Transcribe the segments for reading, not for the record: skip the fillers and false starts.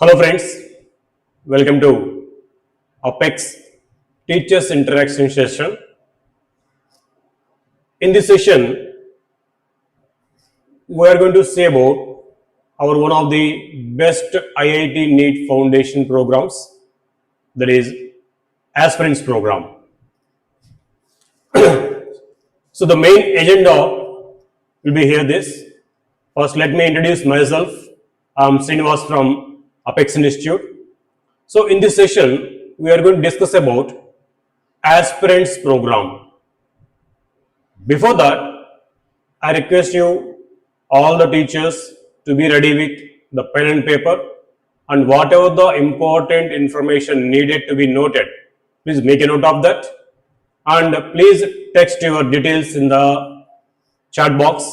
Hello friends, welcome to Apex Teachers Interaction session. In this session, we are going to say about our one of the best IIT NEET foundation programs, that is Aspirants program. So the main agenda will be here this. First, let me introduce myself. I'm Srinivas from Apex Institute. So in this session, we are going to discuss about Aspirants program. Before that, I request you, all the teachers, to be ready with the pen and paper, and whatever the important information needed to be noted, please make a note of that, and please text your details in the chat box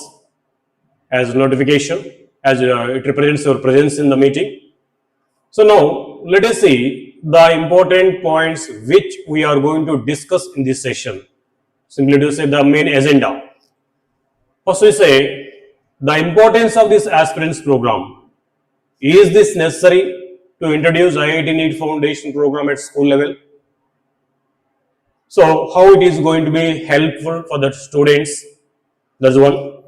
as notification, as it represents your presence in the meeting. So now let us see the important points which we are going to discuss in this session. Simply to say the main agenda. First we say the importance of this Aspirants program. Is this necessary to introduce IIT NEET Foundation program at school level? So how it is going to be helpful for the students? That's one.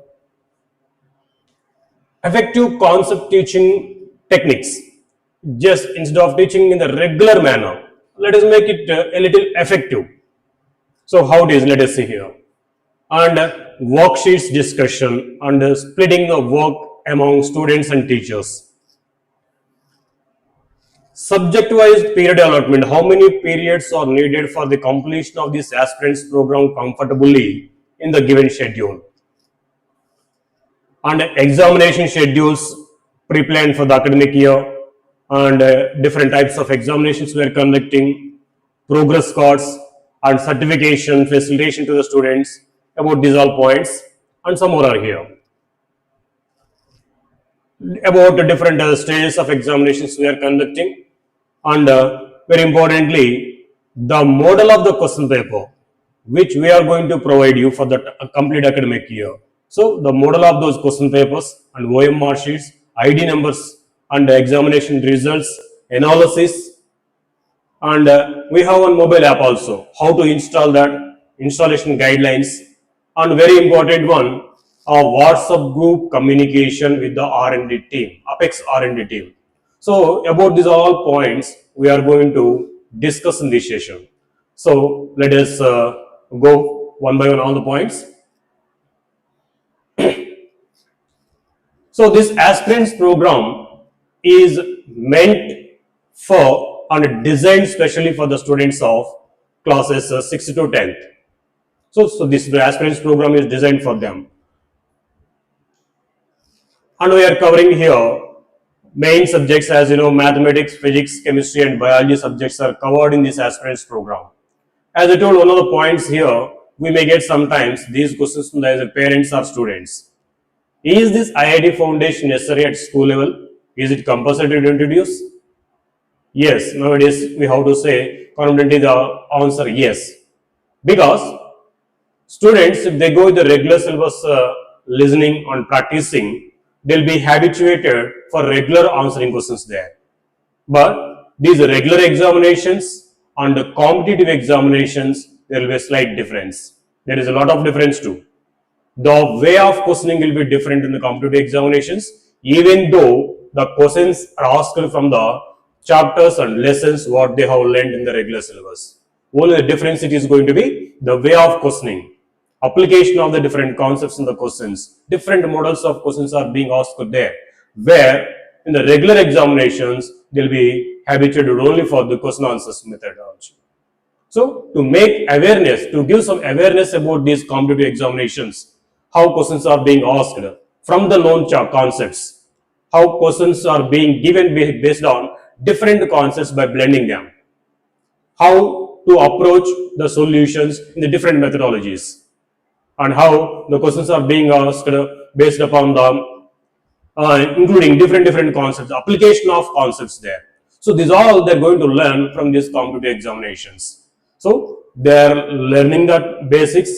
Effective concept teaching techniques. Just instead of teaching in the regular manner, let us make it a little effective. So how it is, let us see here. And worksheets discussion and splitting the work among students and teachers. Subject-wise period allotment. How many periods are needed for the completion of this Aspirants program comfortably in the given schedule? And examination schedules pre-planned for the academic year, and different types of examinations we are conducting, progress cards and certification, facilitation to the students. About these all points, and some more are here. About the different stages of examinations we are conducting, and very importantly, the model of the question paper which we are going to provide you for the complete academic year. So the model of those question papers and OM mark sheets, ID numbers and examination results, analysis, and we have one mobile app also, how to install that, installation guidelines, and very important one, a WhatsApp group communication with the R&D team, Apex R&D team. So about these all points we are going to discuss in this session. So let us go one by one all the points. So this Aspirants program is meant for and designed specially for the students of classes 6th to 10th. So this Aspirants program is designed for them. And we are covering here main subjects, as you know, mathematics, physics, chemistry and biology subjects are covered in this Aspirants program. As I told, one of the points here, we may get sometimes these questions from either parents or students. Is this IIT foundation necessary at school level? Is it compulsory to introduce? Yes, nowadays we have to say confidently the answer yes. Because students, if they go with the regular syllabus listening and practicing, they'll be habituated for regular answering questions there. But these regular examinations and the competitive examinations, there will be a slight difference. There is a lot of difference too. The way of questioning will be different in the competitive examinations, even though the questions are asked from the chapters and lessons what they have learned in the regular syllabus. Only the difference it is going to be the way of questioning, application of the different concepts in the questions. Different models of questions are being asked there, where in the regular examinations they'll be habituated only for the question answers methodology. So to make awareness, to give some awareness about these competitive examinations, how questions are being asked from the known concepts, how questions are being given based on different concepts by blending them, how to approach the solutions in the different methodologies, and how the questions are being asked based upon the including different concepts, application of concepts there. So these all they're going to learn from these competitive examinations. So they're learning the basics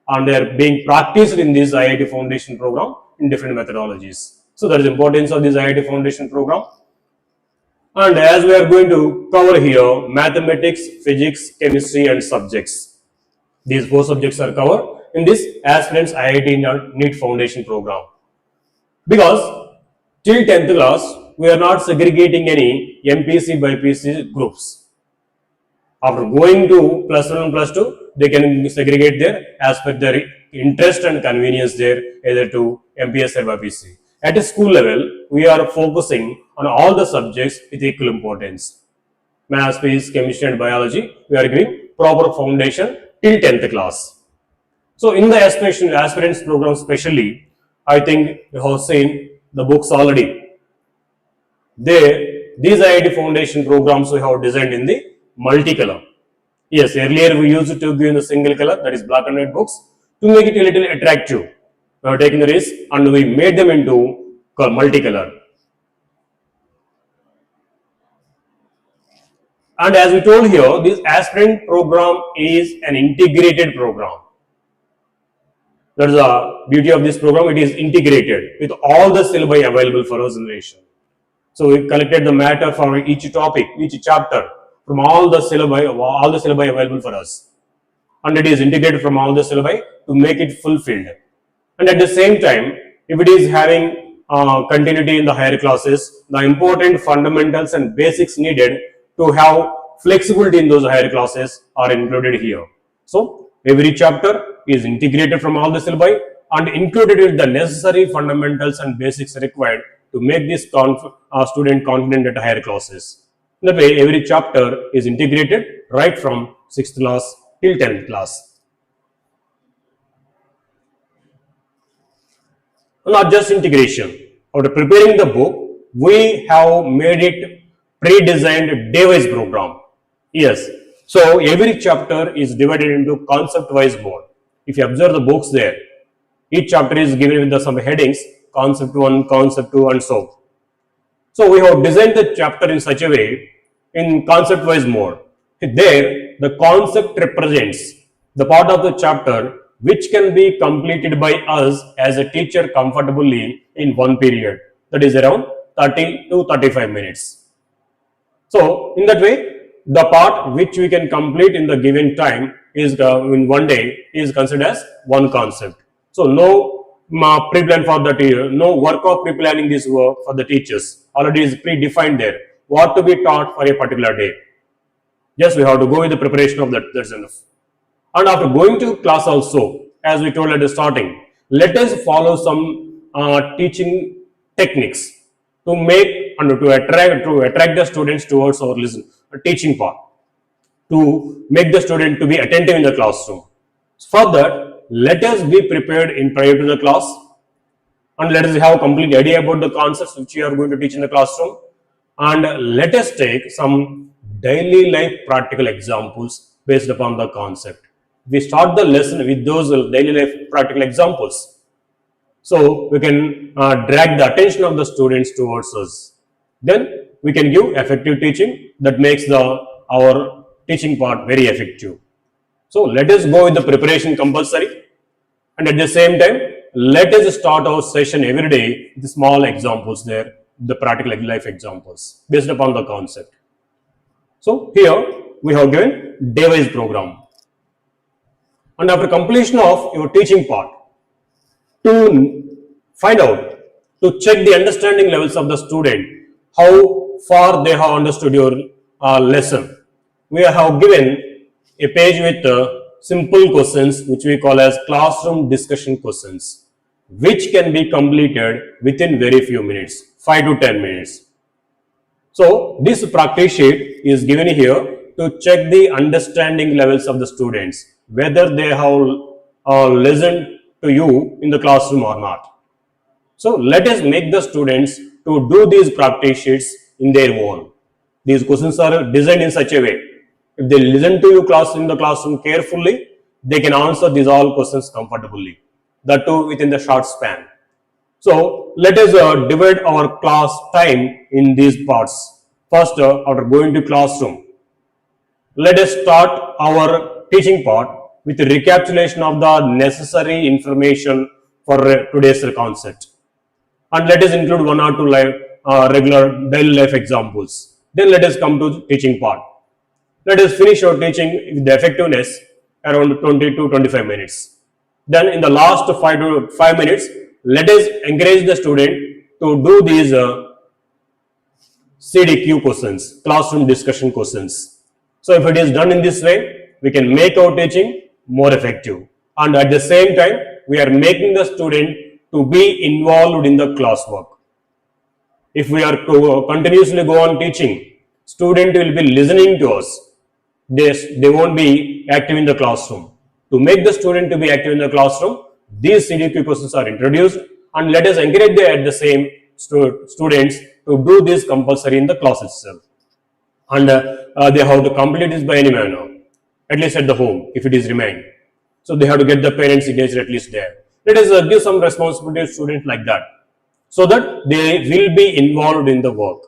and they're being practiced in this IIT Foundation program in different methodologies. So that is the importance of this IIT Foundation program. And as we are going to cover here, mathematics, physics, chemistry and subjects. These four subjects are covered in this Aspirants IIT NEET Foundation program. Because till 10th class, we are not segregating any MPC by PC groups. After going to plus 1 and plus 2, they can segregate there as per their interest and convenience there, either to MPS or by PC. At a school level, we are focusing on all the subjects with equal importance. Maths, physics, chemistry and biology, we are giving proper foundation till 10th class. So in the aspirants program especially, I think you have seen the books already. These IIT Foundation programs we have designed in the multicolor. Yes, earlier we used to give in the single color, that is black and white books, to make it a little attractive. We have taken the risk and we made them into multicolor. And as we told here, this aspirant program is an integrated program. That is the beauty of this program. It is integrated with all the syllabi available for our generation. So we collected the matter for each topic, each chapter from all the syllabi available for us. And it is integrated from all the syllabi to make it fulfilled. And at the same time, if it is having continuity in the higher classes, the important fundamentals and basics needed to have flexibility in those higher classes are included here. So every chapter is integrated from all the syllabi and included with the necessary fundamentals and basics required to make this student confident at higher classes. In that way, every chapter is integrated right from 6th class till 10th class. Not just integration. After preparing the book, we have made it pre-designed day-wise program. Yes. So every chapter is divided into concept-wise mode. If you observe the books there, each chapter is given with some headings, concept 1, concept 2 and so. So we have designed the chapter in such a way in concept-wise mode. There, the concept represents the part of the chapter which can be completed by us as a teacher comfortably in one period. That is around 30 to 35 minutes. So in that way, the part which we can complete in the given time is in one day is considered as one concept. So no pre-plan for the teacher, no work of pre-planning this work for the teachers. Already is pre-defined there. What to be taught for a particular day. Yes, we have to go with the preparation of that. That's enough. And after going to class also, as we told at the starting, let us follow some teaching techniques to make and to attract the students towards our teaching part, to make the student to be attentive in the classroom. For that, let us be prepared in prior to the class and let us have a complete idea about the concepts which we are going to teach in the classroom, and let us take some daily life practical examples based upon the concept. We start the lesson with those daily life practical examples, so we can drag the attention of the students towards us. Then we can give effective teaching that makes our teaching part very effective. So let us go with the preparation compulsory, and at the same time let us start our session every day with small examples there, the practical life examples based upon the concept. So here we have given day-wise program, and after completion of your teaching part, to find out, to check the understanding levels of the student, how far they have understood your lesson, we have given a page with simple questions which we call as classroom discussion questions, which can be completed within very few minutes, 5 to 10 minutes. So this practice sheet is given here to check the understanding levels of the students, whether they have listened to you in the classroom or not. So let us make the students to do these practice sheets in their own. These questions are designed in such a way, if they listen to you in the classroom carefully, they can answer these all questions comfortably, that too within the short span. So let us divide our class time in these parts. First, after going to classroom, let us start our teaching part with a recapitulation of the necessary information for today's concept. And let us include one or two regular daily life examples. Then let us come to the teaching part. Let us finish our teaching with the effectiveness around 20 to 25 minutes. Then in the last 5 minutes, let us encourage the student to do these CDQ questions, classroom discussion questions. So if it is done in this way, we can make our teaching more effective. And at the same time, we are making the student to be involved in the classwork. If we are to continuously go on teaching, student will be listening to us. They won't be active in the classroom. To make the student to be active in the classroom, these CDQ questions are introduced, and let us encourage the same students to do this compulsory in the class itself. And they have to complete this by any manner, at least at the home, if it is remained. So they have to get the parents' signature at least there. Let us give some responsibility to students like that, so that they will be involved in the work.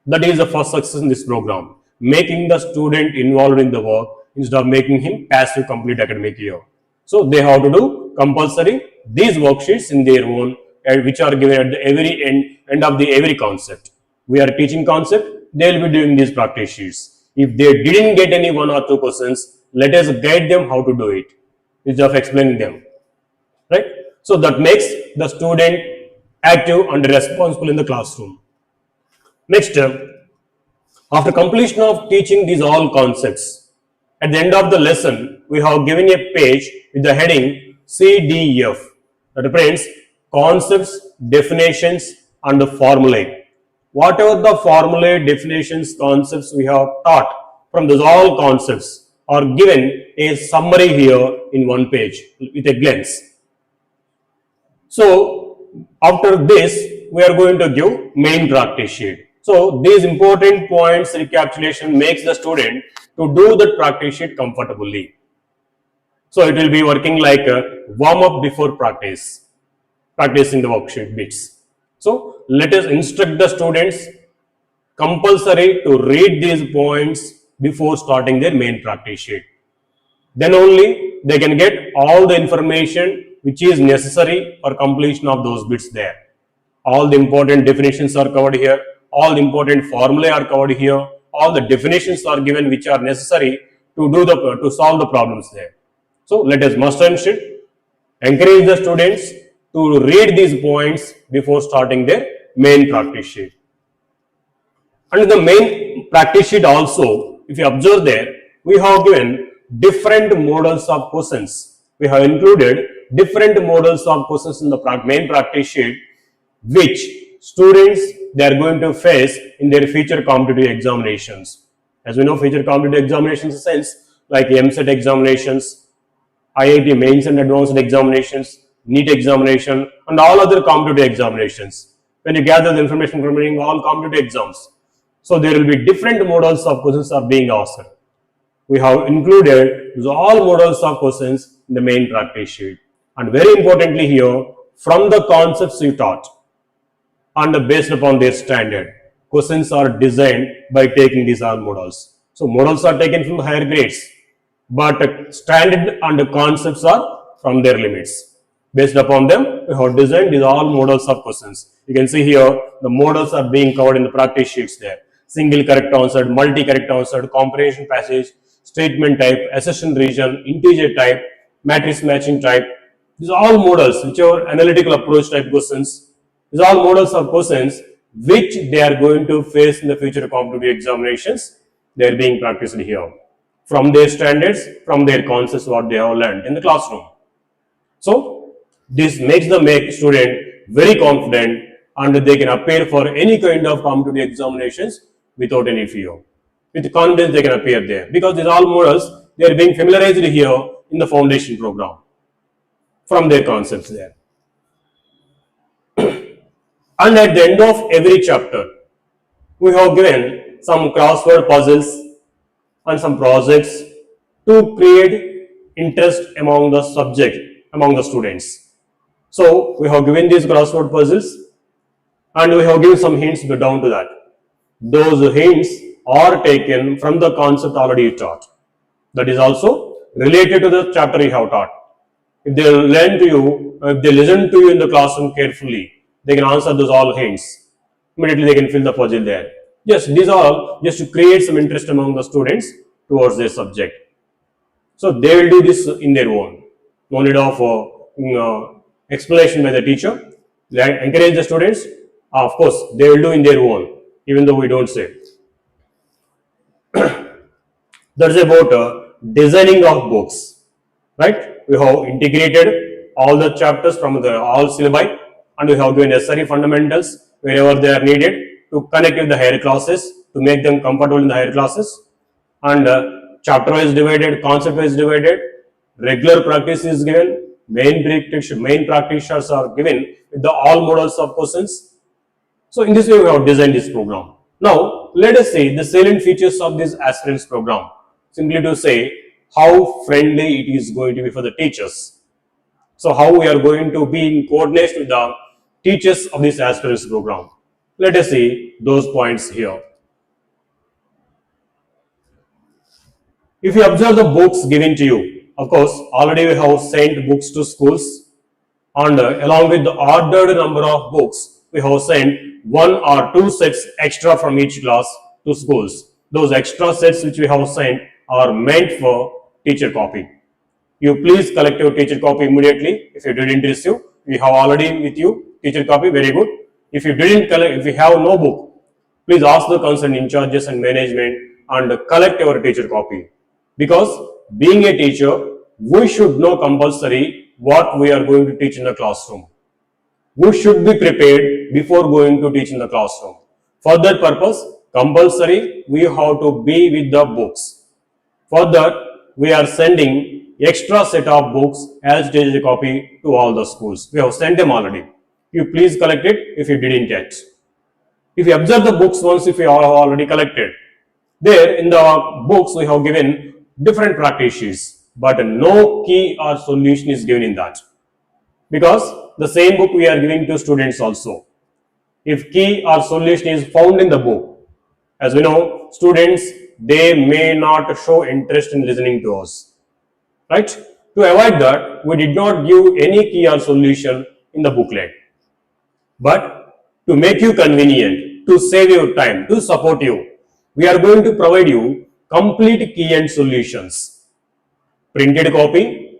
That is the first success in this program, making the student involved in the work instead of making him passive complete academic year. So they have to do compulsory these worksheets in their own, which are given at the every end of the every concept. We are teaching concept, they will be doing these practice sheets. If they didn't get any 1 or 2 questions, let us guide them how to do it, instead of explaining them. Right? So that makes the student active and responsible in the classroom. Next, after completion of teaching these all concepts, at the end of the lesson, we have given a page with the heading CDF. That represents concepts, definitions, and formulae. Whatever the formulae, definitions, concepts we have taught from those all concepts are given a summary here in one page with a glance. So after this, we are going to give main practice sheet. So these important points recapitulation makes the student to do the practice sheet comfortably. So it will be working like a warm up before practicing the worksheet bits. So let us instruct the students compulsory to read these points before starting their main practice sheet. Then only they can get all the information which is necessary for completion of those bits there. All the important definitions are covered here. All the important formulae are covered here. All the definitions are given which are necessary to solve the problems there. So let us must and should encourage the students to read these points before starting their main practice sheet. And the main practice sheet also, if you observe there, we have given different models of questions. We have included different models of questions in the main practice sheet, which students they are going to face in their future competitive examinations. As we know, future competitive examinations in the sense like MCET examinations, IIT mains and advanced examinations, NEET examination, and all other competitive examinations. When you gather the information from all competitive exams, so there will be different models of questions are being asked. We have included all models of questions in the main practice sheet. And very importantly here, from the concepts you taught and based upon their standard, questions are designed by taking these all models. So models are taken from higher grades, but standard and concepts are from their limits. Based upon them, we have designed these all models of questions. You can see here the models are being covered in the practice sheets there. Single correct answered, multi correct answered, comprehension passage, statement type, assertion region, integer type, matrix matching type. These are all models which are analytical approach type questions. These are all models of questions which they are going to face in the future competitive examinations. They are being practiced here from their standards, from their concepts what they have learned in the classroom. So this makes the student very confident and they can appear for any kind of competitive examinations without any fear. With confidence they can appear there because these all models they are being familiarized here in the foundation program from their concepts there. And at the end of every chapter, we have given some crossword puzzles and some projects to create interest among the subject, among the students. So we have given these crossword puzzles and we have given some hints down to that. Those hints are taken from the concept already taught. That is also related to the chapter you have taught. If they learn to you, if they listen to you in the classroom carefully, they can answer those all hints. Immediately they can fill the puzzle there. Just these are all just to create some interest among the students towards their subject. So they will do this in their own. No need of explanation by the teacher. They encourage the students. Of course, they will do in their own, even though we don't say. That's about designing of books, right? We have integrated all the chapters from the all syllabi, and we have given necessary fundamentals wherever they are needed to connect with the higher classes, to make them comfortable in the higher classes. And chapter wise divided, concept wise divided, regular practice is given, main practitioners are given with the all models of questions. So in this way we have designed this program. Now let us see the salient features of this aspirants program. Simply to say how friendly it is going to be for the teachers. So how we are going to be in coordination with the teachers of this aspirants program. Let us see those points here. If you observe the books given to you, of course, already we have sent books to schools, and along with the ordered number of books, we have sent 1 or 2 sets extra from each class to schools. Those extra sets which we have sent are meant for teacher copy. You please collect your teacher copy immediately. If you didn't receive, we have already with you teacher copy, very good. If you didn't collect, if you have no book, please ask the concerned in charges and management and collect your teacher copy. Because being a teacher, we should know compulsory what we are going to teach in the classroom. We should be prepared before going to teach in the classroom. For that purpose, compulsory, we have to be with the books. For that, we are sending extra set of books as teacher copy to all the schools. We have sent them already. You please collect it if you didn't yet. If you observe the books once, if you have already collected, there in the books we have given different practice sheets, but no key or solution is given in that. Because the same book we are giving to students also. If key or solution is found in the book, as we know, students, they may not show interest in listening to us, right? To avoid that, we did not give any key or solution in the booklet. But to make you convenient, to save your time, to support you, we are going to provide you complete key and solutions. Printed copy,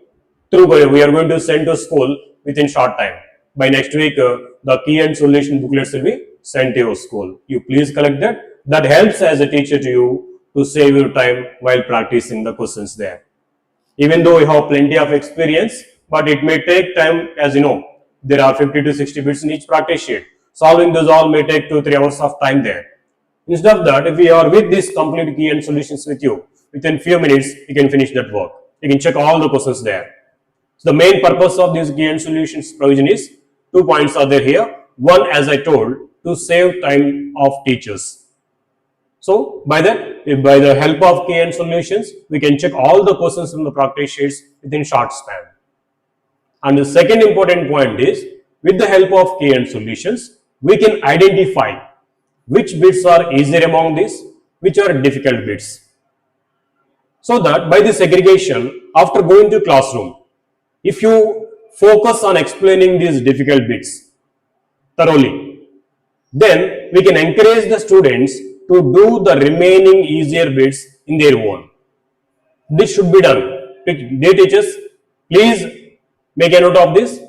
through we are going to send to school within short time. By next week, the key and solution booklets will be sent to your school. You please collect that. That helps as a teacher to you to save your time while practicing the questions there. Even though we have plenty of experience, but it may take time, as you know, there are 50 to 60 bits in each practice sheet. Solving those all may take 2-3 hours of time there. Instead of that, if we are with this complete key and solutions with you, within few minutes, you can finish that work. You can check all the questions there. So the main purpose of this key and solutions provision is 2 points are there here. One, as I told, to save time of teachers. So by the help of key and solutions, we can check all the questions from the practice sheets within short span. And the second important point is, with the help of key and solutions, we can identify which bits are easier among these, which are difficult bits. So that by this segregation, after going to classroom, if you focus on explaining these difficult bits thoroughly, then we can encourage the students to do the remaining easier bits in their own. This should be done. Dear teachers, please make a note of this.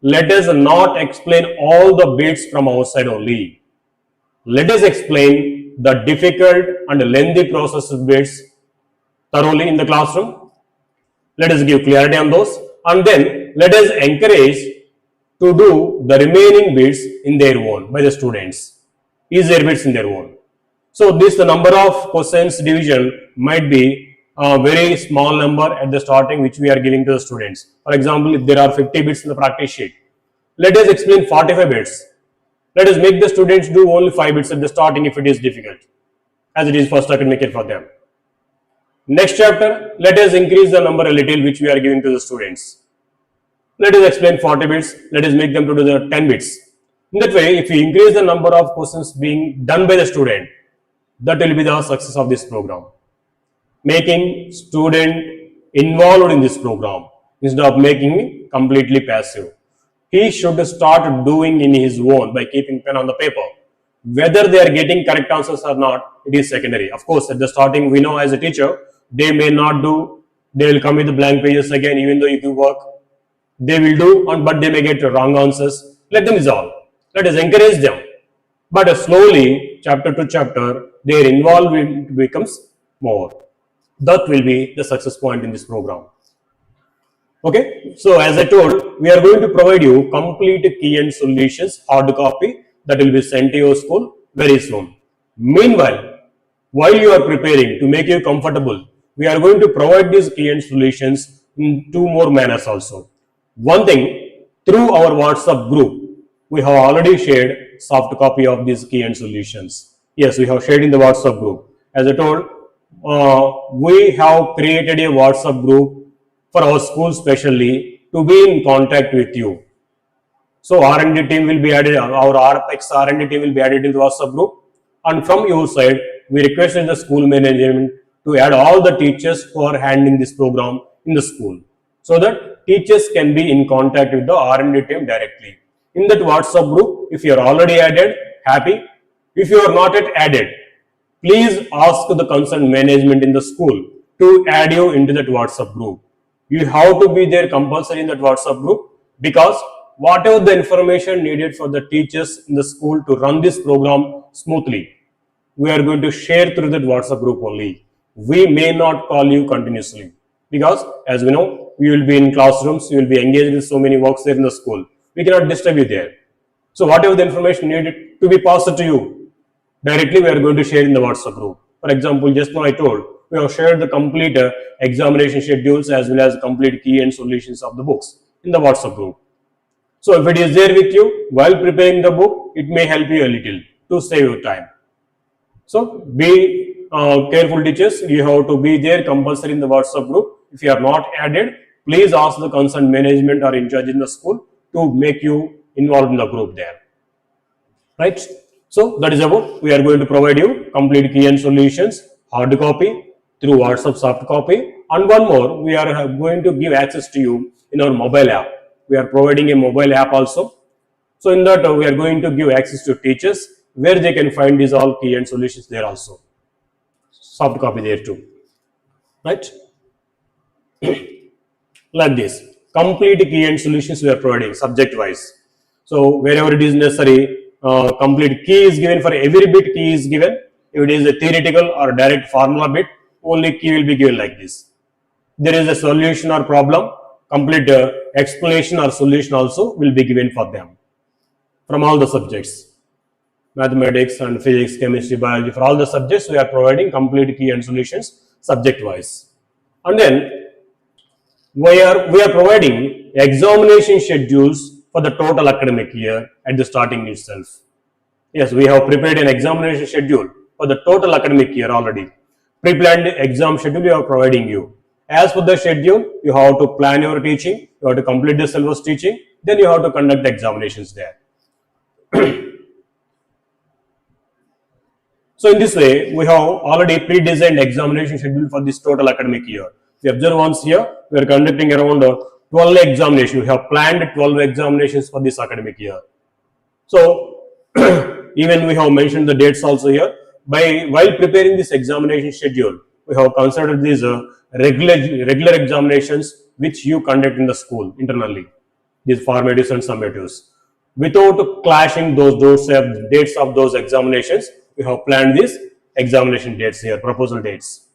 Let us not explain all the bits from our side only. Let us explain the difficult and lengthy process bits thoroughly in the classroom. Let us give clarity on those, and then let us encourage to do the remaining bits in their own by the students, easier bits in their own. So this the number of questions division might be a very small number at the starting which we are giving to the students. For example, if there are 50 bits in the practice sheet, let us explain 45 bits. Let us make the students do only 5 bits at the starting if it is difficult, as it is first academic year for them. Next chapter, let us increase the number a little which we are giving to the students. Let us explain 40 bits, let us make them to do the 10 bits. In that way, if we increase the number of questions being done by the student, that will be the success of this program. Making student involved in this program instead of making me completely passive. He should start doing in his own by keeping pen on the paper. Whether they are getting correct answers or not, it is secondary. Of course, at the starting, we know as a teacher, they may not do, they will come with the blank pages again, even though you give work, they will do, but they may get wrong answers. Let them resolve. Let us encourage them. But slowly, chapter to chapter, their involvement becomes more. That will be the success point in this program. Okay, so as I told, we are going to provide you complete key and solutions hard copy that will be sent to your school very soon. Meanwhile, while you are preparing to make you comfortable, we are going to provide these key and solutions in two more manners also. One thing, through our WhatsApp group, we have already shared soft copy of these key and solutions. Yes, we have shared in the WhatsApp group. As I told, we have created a WhatsApp group for our school specially to be in contact with you. So R&D team will be added, our RPEX R&D team will be added in the WhatsApp group. And from your side, we requested the school management to add all the teachers who are handling this program in the school, so that teachers can be in contact with the R&D team directly. In that WhatsApp group, if you are already added, happy. If you are not yet added, please ask the concerned management in the school to add you into that WhatsApp group. You have to be there compulsory in that WhatsApp group, because whatever the information needed for the teachers in the school to run this program smoothly, we are going to share through that WhatsApp group only. We may not call you continuously, because as we know, we will be in classrooms, you will be engaged with so many works there in the school. We cannot disturb you there. So whatever the information needed to be passed to you, directly we are going to share in the WhatsApp group. For example, just now I told, we have shared the complete examination schedules as well as complete key and solutions of the books in the WhatsApp group. So if it is there with you while preparing the book, it may help you a little to save your time. So be careful, teachers. You have to be there compulsory in the WhatsApp group. If you are not added, please ask the concerned management or in charge in the school to make you involved in the group there. Right? So that is about, we are going to provide you complete key and solutions, hard copy through WhatsApp soft copy, and one more, we are going to give access to you in our mobile app. We are providing a mobile app also. So in that, we are going to give access to teachers where they can find these all key and solutions there also. Soft copy there too. Right? Like this. Complete key and solutions we are providing subject wise. So wherever it is necessary, complete key is given for every bit, key is given. If it is a theoretical or direct formula bit, only key will be given like this. There is a solution or problem, complete explanation or solution also will be given for them from all the subjects. Mathematics and physics, chemistry, biology, for all the subjects we are providing complete key and solutions subject wise. And then we are providing examination schedules for the total academic year at the starting itself. Yes, we have prepared an examination schedule for the total academic year already. Pre-planned exam schedule we are providing you. As per the schedule, you have to plan your teaching, you have to complete the syllabus teaching, then you have to conduct the examinations there. So in this way, we have already pre-designed examination schedule for this total academic year. If you observe once here, we are conducting around 12 examinations. We have planned 12 examinations for this academic year. So even we have mentioned the dates also here. While preparing this examination schedule, we have considered these regular examinations which you conduct in the school internally, these formatives and summatives. Without clashing those dates of those examinations, we have planned these examination dates here, proposal dates.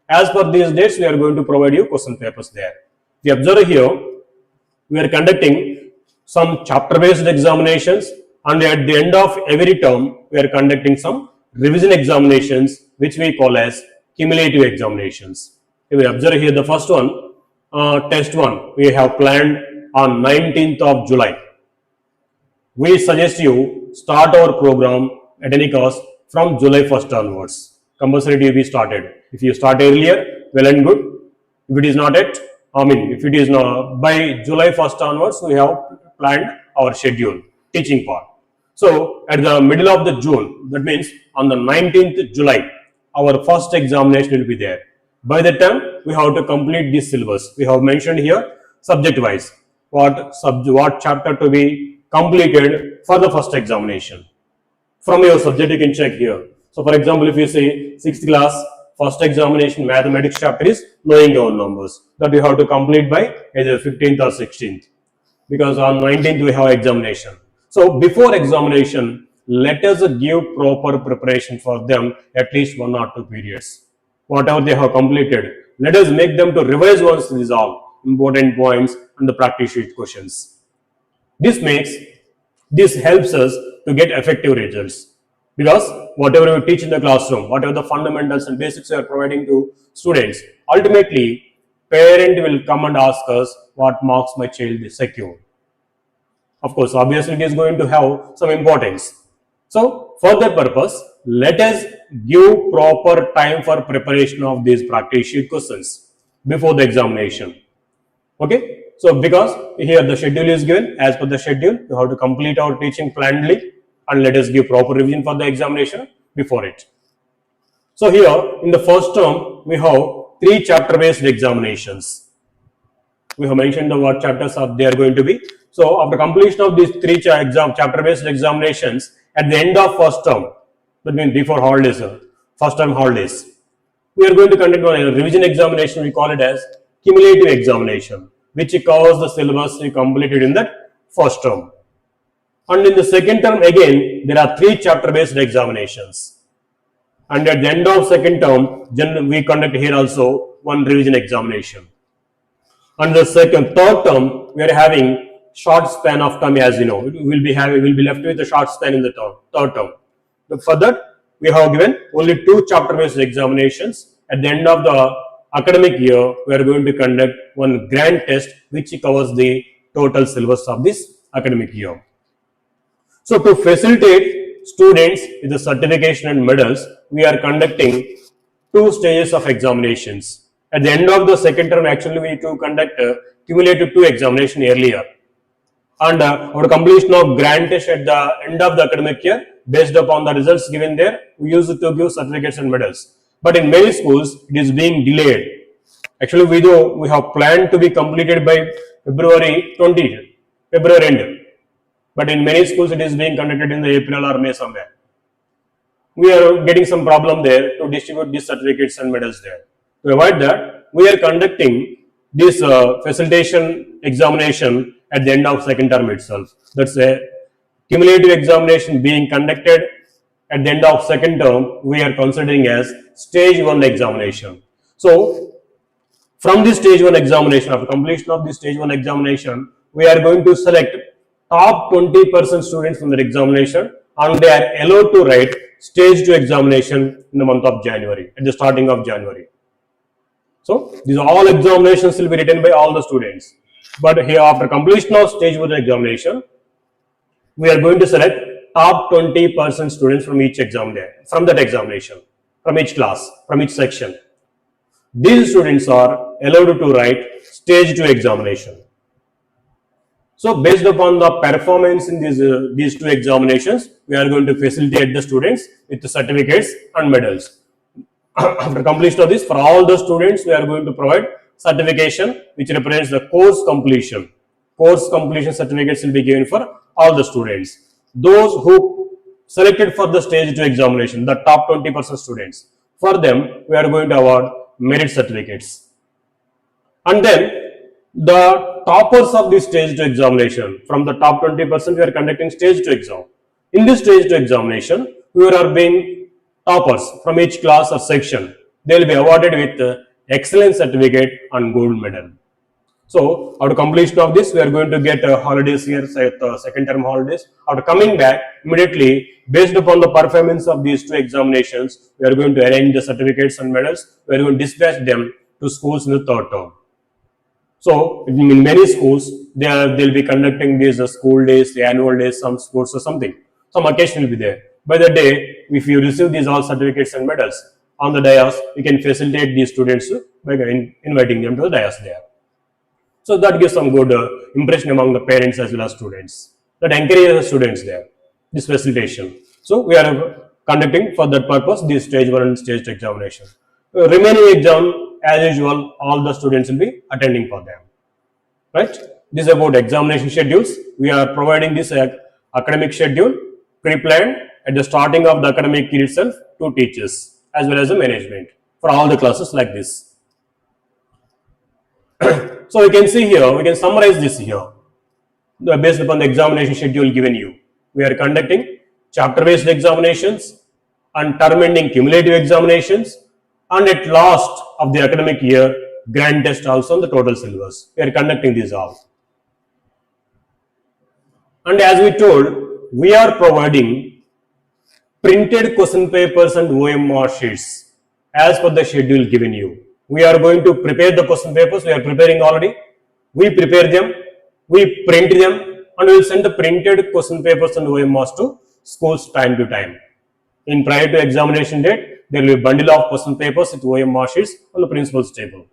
As per these dates, we are going to provide you question papers there. If you observe here, we are conducting some chapter-based examinations, and at the end of every term, we are conducting some revision examinations, which we call as cumulative examinations. If we observe here the first one, test 1, we have planned on 19th of July. We suggest you start our program at any cost from July 1st onwards. Compulsory to be started. If you start earlier, well and good. If it is not yet, if it is not, by July 1st onwards, we have planned our schedule, teaching part. So at the middle of the June, that means on the 19th July, our first examination will be there. By that time, we have to complete this syllabus. We have mentioned here subject wise what chapter to be completed for the first examination. from your subject you can check here. So for example, if you say 6th class first examination mathematics chapter is knowing your numbers, that you have to complete by either 15th or 16th, because on 19th we have examination. So before examination, let us give proper preparation for them, at least 1 or 2 periods. Whatever they have completed, let us make them to revise once these all important points and the practice sheet questions. This helps us to get effective results, because whatever we teach in the classroom, whatever the fundamentals and basics we are providing to students, ultimately parent will come and ask us what marks my child is secured. Of course, obviously it is going to have some importance. So for that purpose, let us give proper time for preparation of these practice sheet questions before the examination. Okay, so because here the schedule is given, as per the schedule you have to complete our teaching plannedly, and let us give proper revision for the examination before it. So here in the first term we have 3 chapter based examinations. We have mentioned the what chapters are they are going to be. So after completion of these 3 chapter based examinations, at the end of first term, that means before holidays, first term holidays, we are going to conduct one revision examination. We call it as cumulative examination, which covers the syllabus we completed in that first term. And in the second term again, there are 3 chapter based examinations. And at the end of second term, we conduct here also one revision examination. And the third term, we are having short span of time, as you know. We'll be left with a short span in the third term. But for that, we have given only 2 chapter based examinations. At the end of the academic year, we are going to conduct one grand test which covers the total syllabus of this academic year. So to facilitate students with the certification and medals, we are conducting 2 stages of examinations. At the end of the second term, actually we need to conduct cumulative 2 examination earlier. And our completion of grand test at the end of the academic year, based upon the results given there, we use it to give certificates and medals. But in many schools, it is being delayed. Actually, we have planned to be completed by February end. But in many schools, it is being conducted in the April or May somewhere. We are getting some problem there to distribute these certificates and medals there. To avoid that, we are conducting this facilitation examination at the end of second term itself. That's a cumulative examination being conducted at the end of second term, we are considering as stage 1 examination. So from this stage 1 examination, after completion of this stage 1 examination, we are going to select top 20% students from the examination, and they are allowed to write stage 2 examination in the month of January, at the starting of January. So these all examinations will be written by all the students. But here after completion of stage 1 examination, we are going to select top 20% students from each exam there, from that examination, from each class, from each section. These students are allowed to write stage 2 examination. So based upon the performance in these 2 examinations, we are going to facilitate the students with the certificates and medals. After completion of this, for all the students, we are going to provide certification which represents the course completion. Course completion certificates will be given for all the students. Those who selected for the stage 2 examination, the top 20% students, for them we are going to award merit certificates. And then the toppers of this stage 2 examination, from the top 20% we are conducting stage 2 exam. In this stage 2 examination, we are being toppers from each class or section. They will be awarded with excellence certificate and gold medal. So after completion of this, we are going to get holidays here, second term holidays. After coming back, immediately based upon the performance of these 2 examinations, we are going to arrange the certificates and medals. We are going to dispatch them to schools in the third term. So in many schools, they will be conducting these school days, the annual days, some sports or something. Some occasion will be there. By the day, if you receive these all certificates and medals on the dais, you can facilitate these students by inviting them to the dais there. So that gives some good impression among the parents as well as students. That encourages the students there, this facilitation. So we are conducting for that purpose this stage 1 and stage 2 examination. Remaining exam, as usual, all the students will be attending for them. Right? This is about examination schedules. We are providing this academic schedule, pre-planned at the starting of the academic year itself to teachers as well as the management for all the classes like this. So we can see here, we can summarize this here. Based upon the examination schedule given you, we are conducting chapter-based examinations and term ending cumulative examinations, and at last of the academic year, grand test also on the total syllabus. We are conducting these all. And as we told, we are providing printed question papers and OMR sheets as per the schedule given you. We are going to prepare the question papers. We are preparing already. We prepare them, we print them, and we will send the printed question papers and OMRs to schools time to time. In prior to examination date, there will be a bundle of question papers with OMR sheets on the principal's table.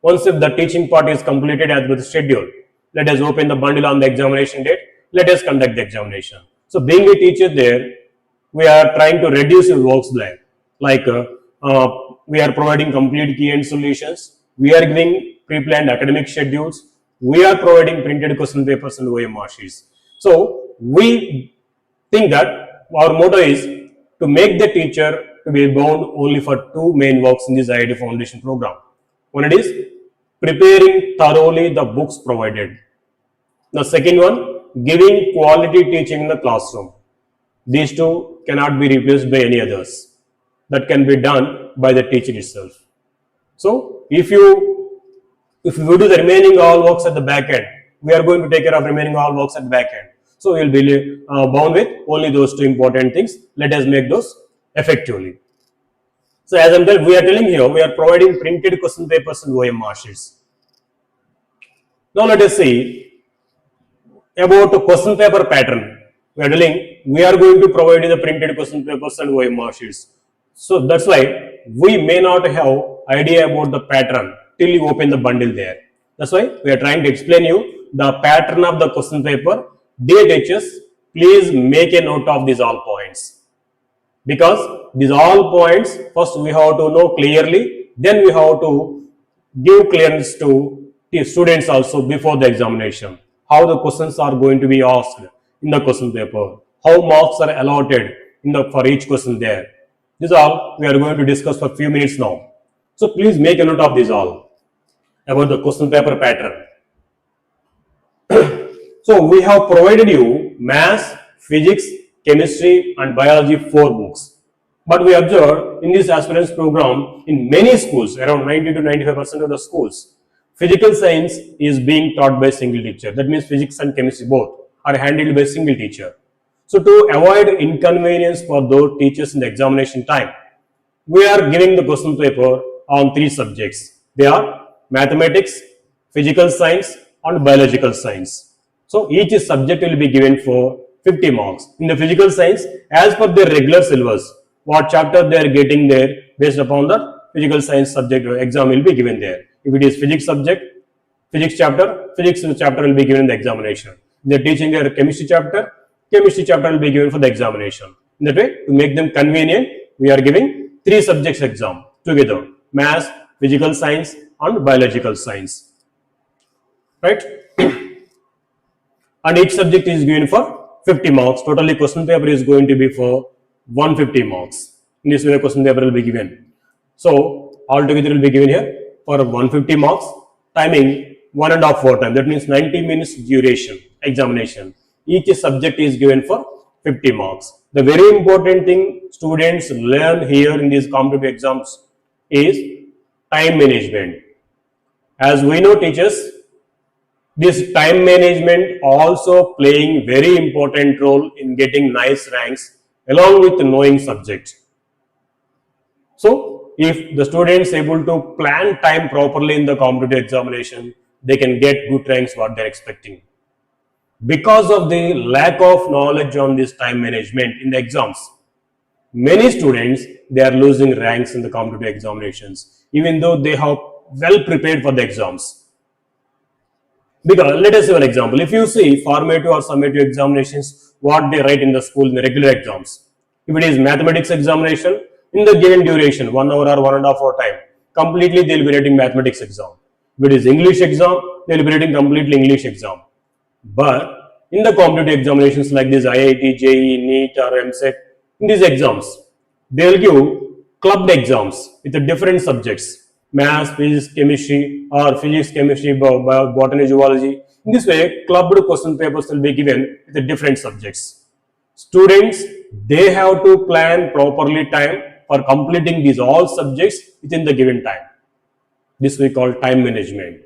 Once if the teaching part is completed as per the schedule, let us open the bundle on the examination date. Let us conduct the examination. So being a teacher there, we are trying to reduce your works there. Like we are providing complete key end solutions. We are giving pre-planned academic schedules. We are providing printed question papers and OMR sheets. So we think that our motto is to make the teacher to be bound only for two main works in this IIT Foundation program. One it is preparing thoroughly the books provided. The second one, giving quality teaching in the classroom. These two cannot be replaced by any others. That can be done by the teacher itself. So if you do the remaining all works at the back end, we are going to take care of remaining all works at the back end. So we will be bound with only those two important things. Let us make those effectively. So as we are telling here, we are providing printed question papers and OMR sheets. Now let us see about the question paper pattern. We are telling we are going to provide the printed question papers and OMR sheets. So that's why we may not have idea about the pattern till you open the bundle there. That's why we are trying to explain you the pattern of the question paper. Dear teachers, please make a note of these all points. Because these all points, first we have to know clearly, then we have to give clearance to the students also before the examination. How the questions are going to be asked in the question paper, how marks are allotted for each question there. This all we are going to discuss for a few minutes now. So please make a note of this all about the question paper pattern. So we have provided you maths, physics, chemistry and biology 4 books. But we observed in this aspirants program in many schools, around 90 to 95% of the schools, physical science is being taught by a single teacher. That means physics and chemistry both are handled by a single teacher. So to avoid inconvenience for those teachers in the examination time, we are giving the question paper on 3 subjects. They are mathematics, physical science and biological science. So each subject will be given for 50 marks. In the physical science, as per their regular syllabus, what chapter they are getting there, based upon the physical science subject exam will be given there. If it is physics subject, physics chapter will be given in the examination. If they are teaching a chemistry chapter will be given for the examination. In that way, to make them convenient, we are giving 3 subjects exam together: maths, physical science and biological science. Right? And each subject is given for 50 marks. Totally question paper is going to be for 150 marks. In this way, the question paper will be given. So altogether will be given here for 150 marks, timing 1.5 hour time. That means 90 minutes duration examination. Each subject is given for 50 marks. The very important thing students learn here in these competitive exams is time management. As we know, teachers, this time management also playing very important role in getting nice ranks along with knowing subject. So if the students able to plan time properly in the competitive examination, they can get good ranks what they are expecting. Because of the lack of knowledge on this time management in the exams, many students, they are losing ranks in the competitive examinations, even though they have well prepared for the exams. Because let us see an example. If you see formative or summative examinations, what they write in the school in the regular exams. If it is mathematics examination, in the given duration, 1 hour or 1.5 hour time, completely they will be writing mathematics exam. If it is English exam, they will be writing completely English exam. But in the competitive examinations like this IIT-JEE, NEET or MSET, In these exams, they will give clubbed exams with the different subjects, maths, physics, chemistry, or physics, chemistry, botany, zoology. In this way, clubbed question papers will be given with the different subjects. Students, they have to plan properly time for completing these all subjects within the given time. This we call time management.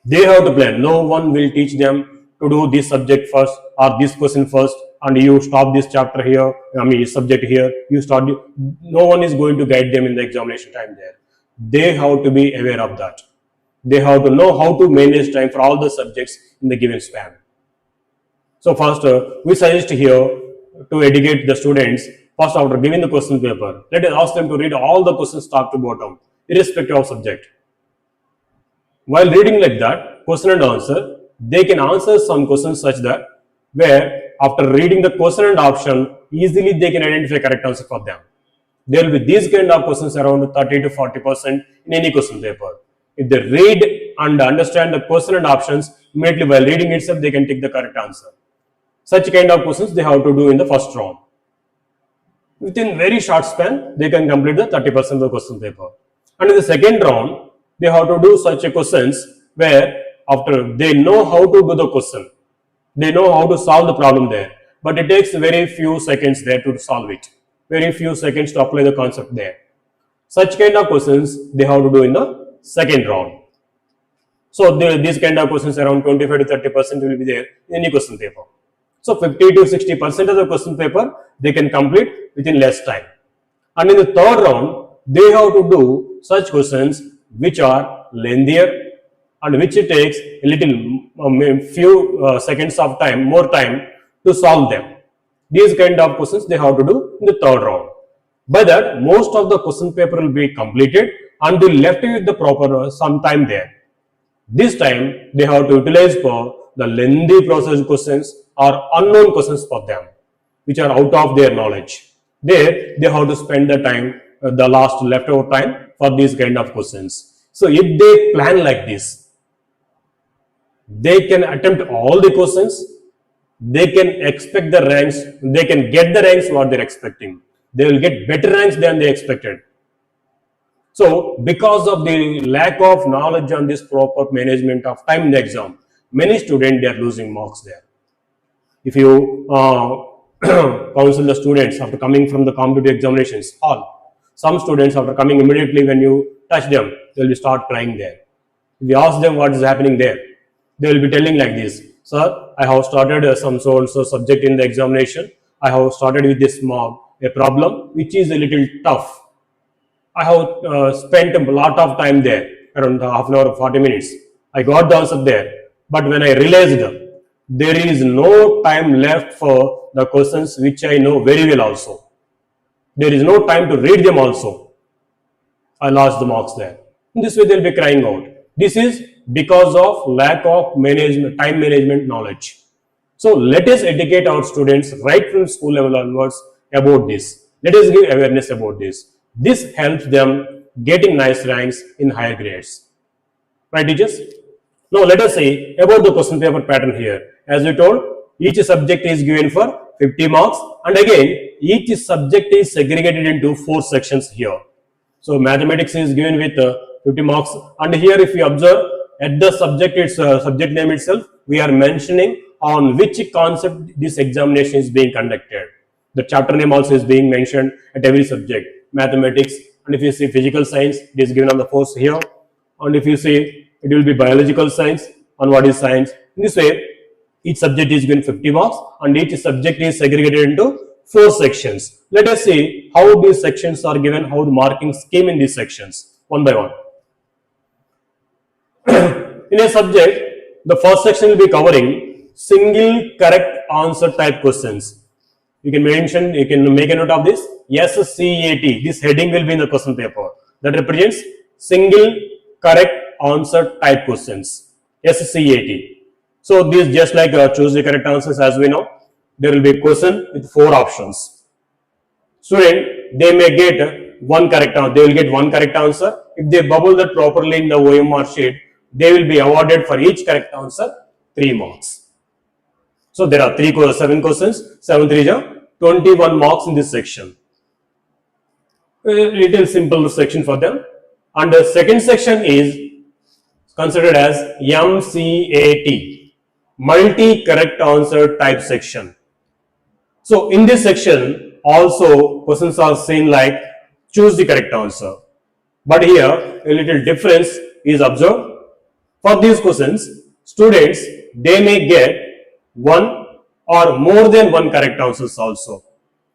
They have to plan. No one will teach them to do this subject first or this question first, and you stop this chapter here, subject here, you start. No one is going to guide them in the examination time there. They have to be aware of that. They have to know how to manage time for all the subjects in the given span. So first, we suggest here to educate the students, first after giving the question paper, let us ask them to read all the questions top to bottom, irrespective of subject. While reading like that, question and answer, they can answer some questions such that where after reading the question and option, easily they can identify correct answer for them. There will be these kind of questions around 30 to 40% in any question paper. If they read and understand the question and options, immediately while reading itself, they can take the correct answer. Such kind of questions they have to do in the first round. Within very short span, they can complete the 30% of the question paper. And in the second round, they have to do such a questions where after they know how to do the question, they know how to solve the problem there, but it takes very few seconds there to solve it, very few seconds to apply the concept there. Such kind of questions they have to do in the second round. So these kind of questions around 25 to 30% will be there in any question paper. So 50 to 60% of the question paper they can complete within less time. And in the third round, they have to do such questions which are lengthier and which it takes a little few seconds of time, more time to solve them. These kind of questions they have to do in the third round. By that, most of the question paper will be completed and they left with the proper some time there. This time they have to utilize for the lengthy process questions or unknown questions for them, which are out of their knowledge. There they have to spend the time, the last leftover time for these kind of questions. So if they plan like this, they can attempt all the questions, they can expect the ranks, they can get the ranks what they're expecting. They will get better ranks than they expected. So because of the lack of knowledge on this proper management of time in the exam, many students they are losing marks there. If you counsel the students after coming from the competitive examinations hall, some students after coming immediately when you touch them, they will start crying there. If you ask them what is happening there, they will be telling like this: sir, I have started some so and so subject in the examination. I have started with this a problem which is a little tough. I have spent a lot of time there, around half an hour or 40 minutes. I got the answer there. But when I realized there is no time left for the questions which I know very well also, there is no time to read them also, I lost the marks there. In this way they will be crying out. This is because of lack of time management knowledge. So let us educate our students right from school level onwards about this. Let us give awareness about this. This helps them getting nice ranks in higher grades. Right, teachers? Now let us say about the question paper pattern here. As we told, each subject is given for 50 marks, and again each subject is segregated into 4 sections here. So mathematics is given with 50 marks, and here if you observe at the subject, its subject name itself, we are mentioning on which concept this examination is being conducted. The chapter name also is being mentioned at every subject. Mathematics, and if you see physical science, it is given on the first here, and if you see it will be biological science on what is science. In this way, each subject is given 50 marks and each subject is segregated into 4 sections. Let us see how these sections are given, how the marking scheme in these sections, one by one. In a subject, the first section will be covering single correct answer type questions. You can mention, you can make a note of this. SCAT, this heading will be in the question paper. That represents single correct answer type questions. SCAT. So this just like choose the correct answers, as we know. There will be a question with 4 options. Student, they may get one correct answer. They will get one correct answer. If they bubble that properly in the OMR sheet, they will be awarded for each correct answer 3 marks. So there are 7 questions. 7 3 is 21 marks in this section. A little simple section for them. And the second section is considered as MCAT, multi correct answer type section. So in this section also questions are seen like choose the correct answer. But here a little difference is observed. For these questions, students, they may get one or more than one correct answers also.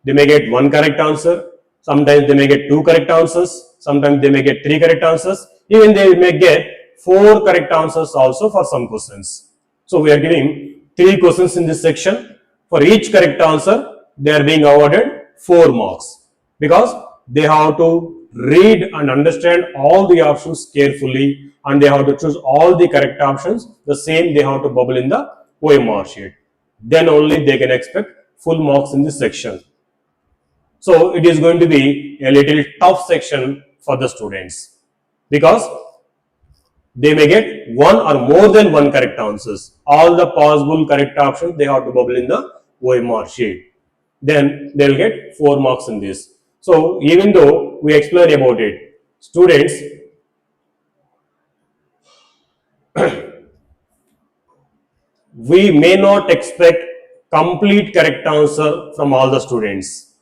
They may get one correct answer, sometimes they may get two correct answers, sometimes they may get three correct answers, even they may get four correct answers also for some questions. So we are giving three questions in this section. For each correct answer, they are being awarded 4 marks because they have to read and understand all the options carefully and they have to choose all the correct options. The same they have to bubble in the OMR sheet. Then only they can expect full marks in this section. So it is going to be a little tough section for the students because they may get one or more than one correct answers. All the possible correct options they have to bubble in the OMR sheet. Then they will get 4 marks in this. So even though we explain about it, students, we may not expect complete correct answer from all the students,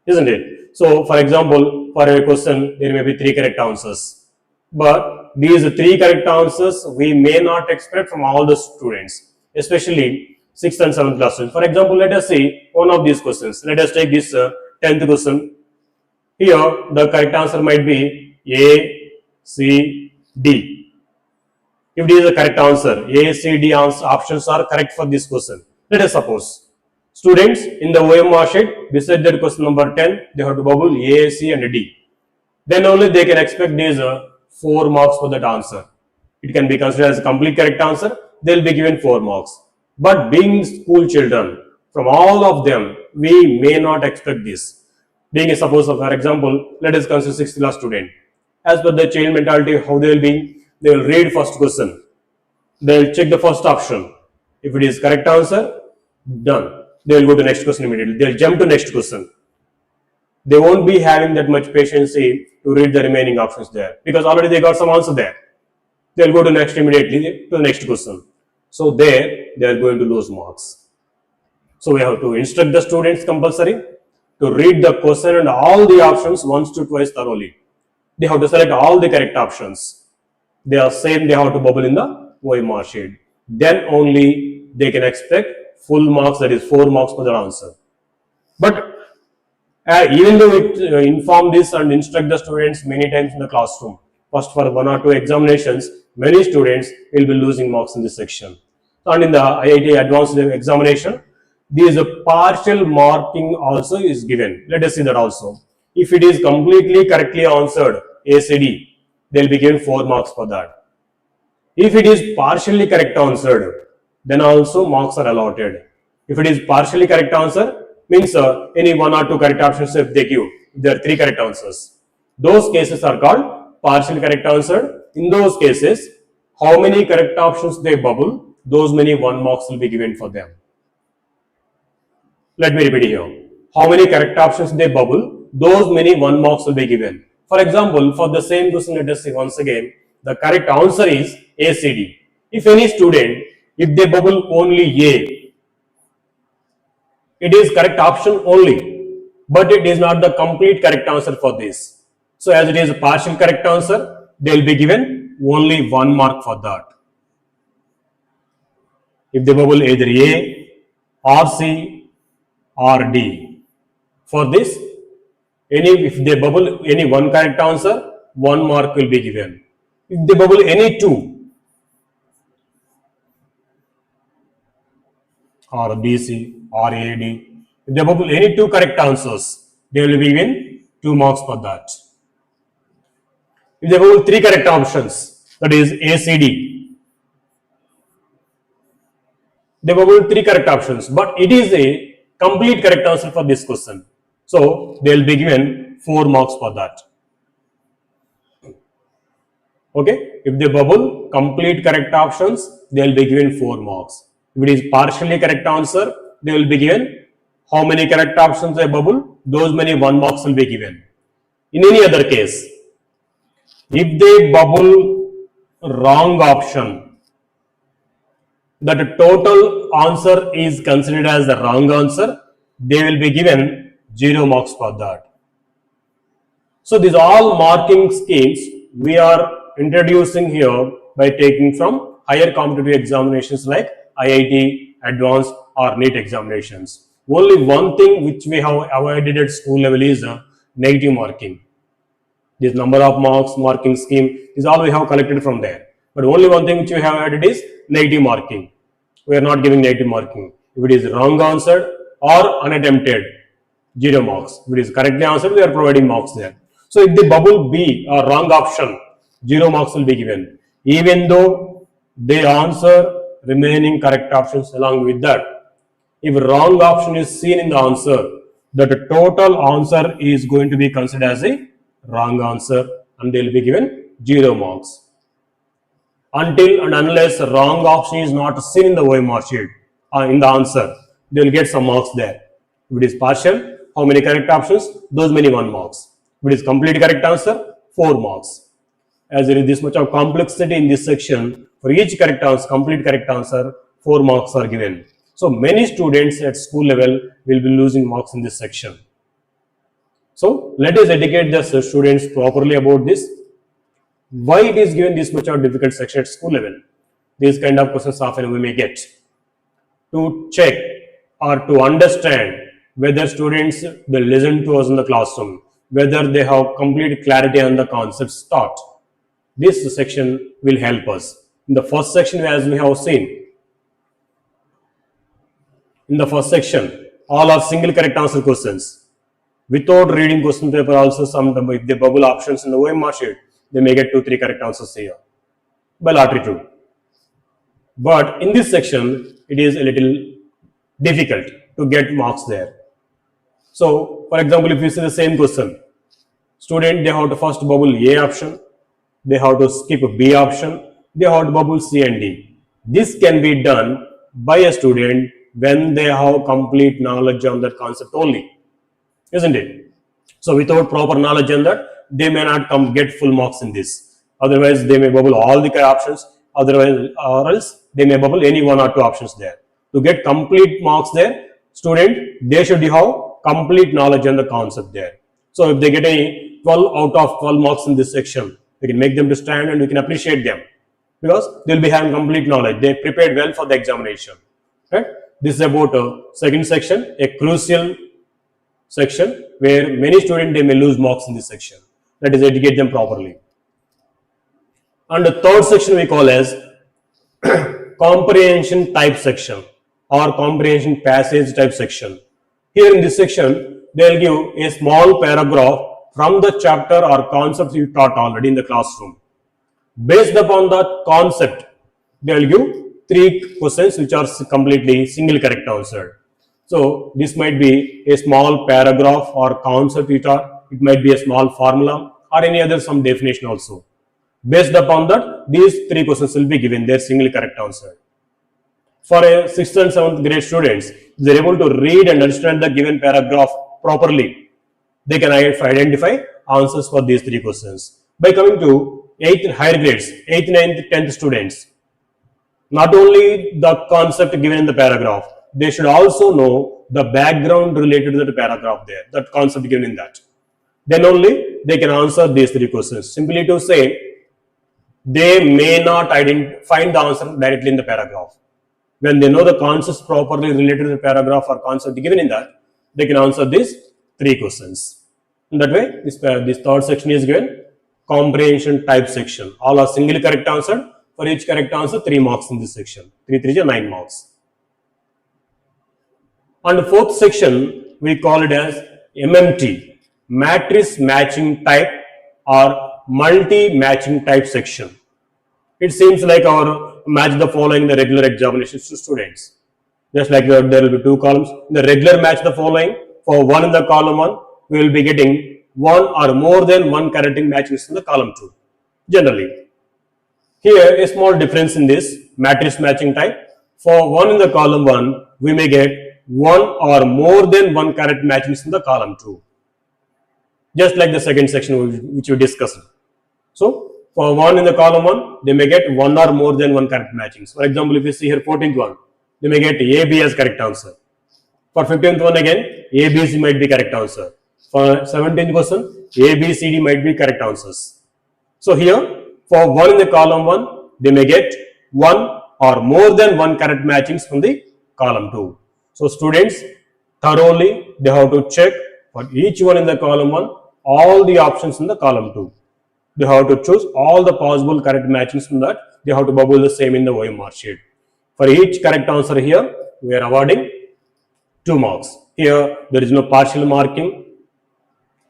isn't it? So for example, for a question, there may be 3 correct answers. But these 3 correct answers we may not expect from all the students, especially 6th and 7th class students. For example, let us see one of these questions. Let us take this 10th question. Here, the correct answer might be A, C, D. If it is a correct answer, A, C, D options are correct for this question. Let us suppose students in the OMR sheet beside that question number 10, they have to bubble A, C and D. Then only they can expect these 4 marks for that answer. It can be considered as a complete correct answer. They will be given 4 marks. But being school children, from all of them, we may not expect this. Being a suppose, for example, let us consider 6th class student. As per the child mentality, how they will be, they will read first question. They will check the first option. If it is correct answer, done. They will go to next question immediately. They will jump to next question. They won't be having that much patience to read the remaining options there because already they got some answer there. They will go to next immediately to the next question. So there they are going to lose marks. So we have to instruct the students compulsory to read the question and all the options once to twice thoroughly. They have to select all the correct options. They are same, they have to bubble in the OMR sheet. Then only they can expect full marks, that is 4 marks for their answer. But even though it inform this and instruct the students many times in the classroom, first for 1 or 2 examinations, many students will be losing marks in this section. And in the IIT advanced examination, this partial marking also is given. Let us see that also. If it is completely correctly answered ACD, they will be given 4 marks for that. If it is partially correct answered, then also marks are allotted. If it is partially correct answer, means any 1 or 2 correct options if they give, there are 3 correct answers. Those cases are called partially correct answered. In those cases, how many correct options they bubble, those many 1 marks will be given for them. Let me repeat here. How many correct options they bubble, those many 1 marks will be given. For example, for the same question, let us see once again, the correct answer is ACD. If any student, if they bubble only A, it is correct option only, but it is not the complete correct answer for this. So as it is a partial correct answer, they will be given only 1 mark for that. If they bubble either A or C or D. For this, if they bubble any 1 correct answer, 1 mark will be given. If they bubble any 2 or BC or AD, if they bubble any 2 correct answers, they will be given 2 marks for that. If they bubble 3 correct options, that is ACD, they bubble 3 correct options, but it is a complete correct answer for this question. So they will be given 4 marks for that. Okay, if they bubble complete correct options, they will be given 4 marks. If it is partially correct answer, they will be given how many correct options they bubble, those many 1 marks will be given. In any other case, if they bubble wrong option, that total answer is considered as the wrong answer, they will be given 0 marks for that. So these all marking schemes we are introducing here by taking from higher competitive examinations like IIT, Advanced or NEET examinations. Only one thing which we have avoided at school level is negative marking. This number of marks, marking scheme is all we have collected from there. But only one thing which we have added is negative marking. We are not giving negative marking. If it is wrong answered or unattempted, 0 marks. If it is correctly answered, we are providing marks there. So if the bubble B or wrong option, 0 marks will be given. Even though they answer remaining correct options along with that. If wrong option is seen in the answer, the total answer is going to be considered as a wrong answer and they will be given 0 marks. Until and unless wrong option is not seen in the OMR sheet in the answer, they will get some marks there. If it is partial, how many correct options? Those many 1 marks. If it is complete correct answer, 4 marks. As there is this much of complexity in this section, for each correct answer, complete correct answer, 4 marks are given. So many students at school level will be losing marks in this section. So let us educate the students properly about this. Why it is given this much of difficult section at school level? These kind of questions often we may get. To check or to understand whether students will listen to us in the classroom, whether they have complete clarity on the concepts taught. This section will help us. In the first section, as we have seen, in the first section, all are single correct answer questions. Without reading question paper also, sometimes if they bubble options in the OMR sheet, they may get 2-3 correct answers here by lottery too. But in this section, it is a little difficult to get marks there. So, for example, if you see the same question, student, they have to first bubble A option, they have to skip B option, they have to bubble C and D. This can be done by a student when they have complete knowledge on that concept only, isn't it? So without proper knowledge on that, they may not get full marks in this. Otherwise, they may bubble all the options, otherwise, or else they may bubble any 1 or 2 options there. To get complete marks there, student, they should have complete knowledge on the concept there. So if they get a 12 out of 12 marks in this section, we can make them to stand and we can appreciate them because they will be having complete knowledge. They prepared well for the examination. Right? This is about a second section, a crucial section where many students they may lose marks in this section. That is, educate them properly. And the third section we call as comprehension type section or comprehension passage type section. Here in this section, they will give a small paragraph from the chapter or concept you taught already in the classroom. Based upon that concept, they will give 3 questions which are completely single correct answer. So this might be a small paragraph or concept you taught, it might be a small formula or any other some definition also. Based upon that, these 3 questions will be given their single correct answer. For a 6th and 7th grade students, if they are able to read and understand the given paragraph properly, they can identify answers for these 3 questions. By coming to 8th higher grades, 8th, 9th, 10th students, not only the concept given in the paragraph, they should also know the background related to the paragraph there, that concept given in that. Then only they can answer these 3 questions. Simply to say, they may not find the answer directly in the paragraph. When they know the concepts properly related to the paragraph or concept given in that, they can answer these 3 questions. In that way, this third section is given, comprehension type section. All are single correct answer. For each correct answer, 3 marks in this section. 3 3 is 9 marks. And the fourth section, we call it as MMT, matrix matching type or multi-matching type section. It seems like our match the following in the regular examinations to students. Just like there will be 2 columns. In the regular match the following, for 1 in the column 1, we will be getting 1 or more than 1 correcting matches in the column 2, generally. Here, a small difference in this matrix matching type. For 1 in the column 1, we may get one or more than one correct matchings in the column 2. Just like the second section which we discussed. So, for 1 in the column 1, they may get one or more than one correct matchings. For example, if you see here 14th one, they may get A, B as correct answer. For 15th one again, A, B, C might be correct answer. For 17th question, A, B, C, D might be correct answers. So here, for 1 in the column 1, they may get one or more than one correct matchings from the column 2. So students, thoroughly they have to check for each one in the column 1, all the options in the column 2. They have to choose all the possible correct matchings from that. They have to bubble the same in the OMR sheet. For each correct answer here, we are awarding 2 marks. Here, there is no partial marking.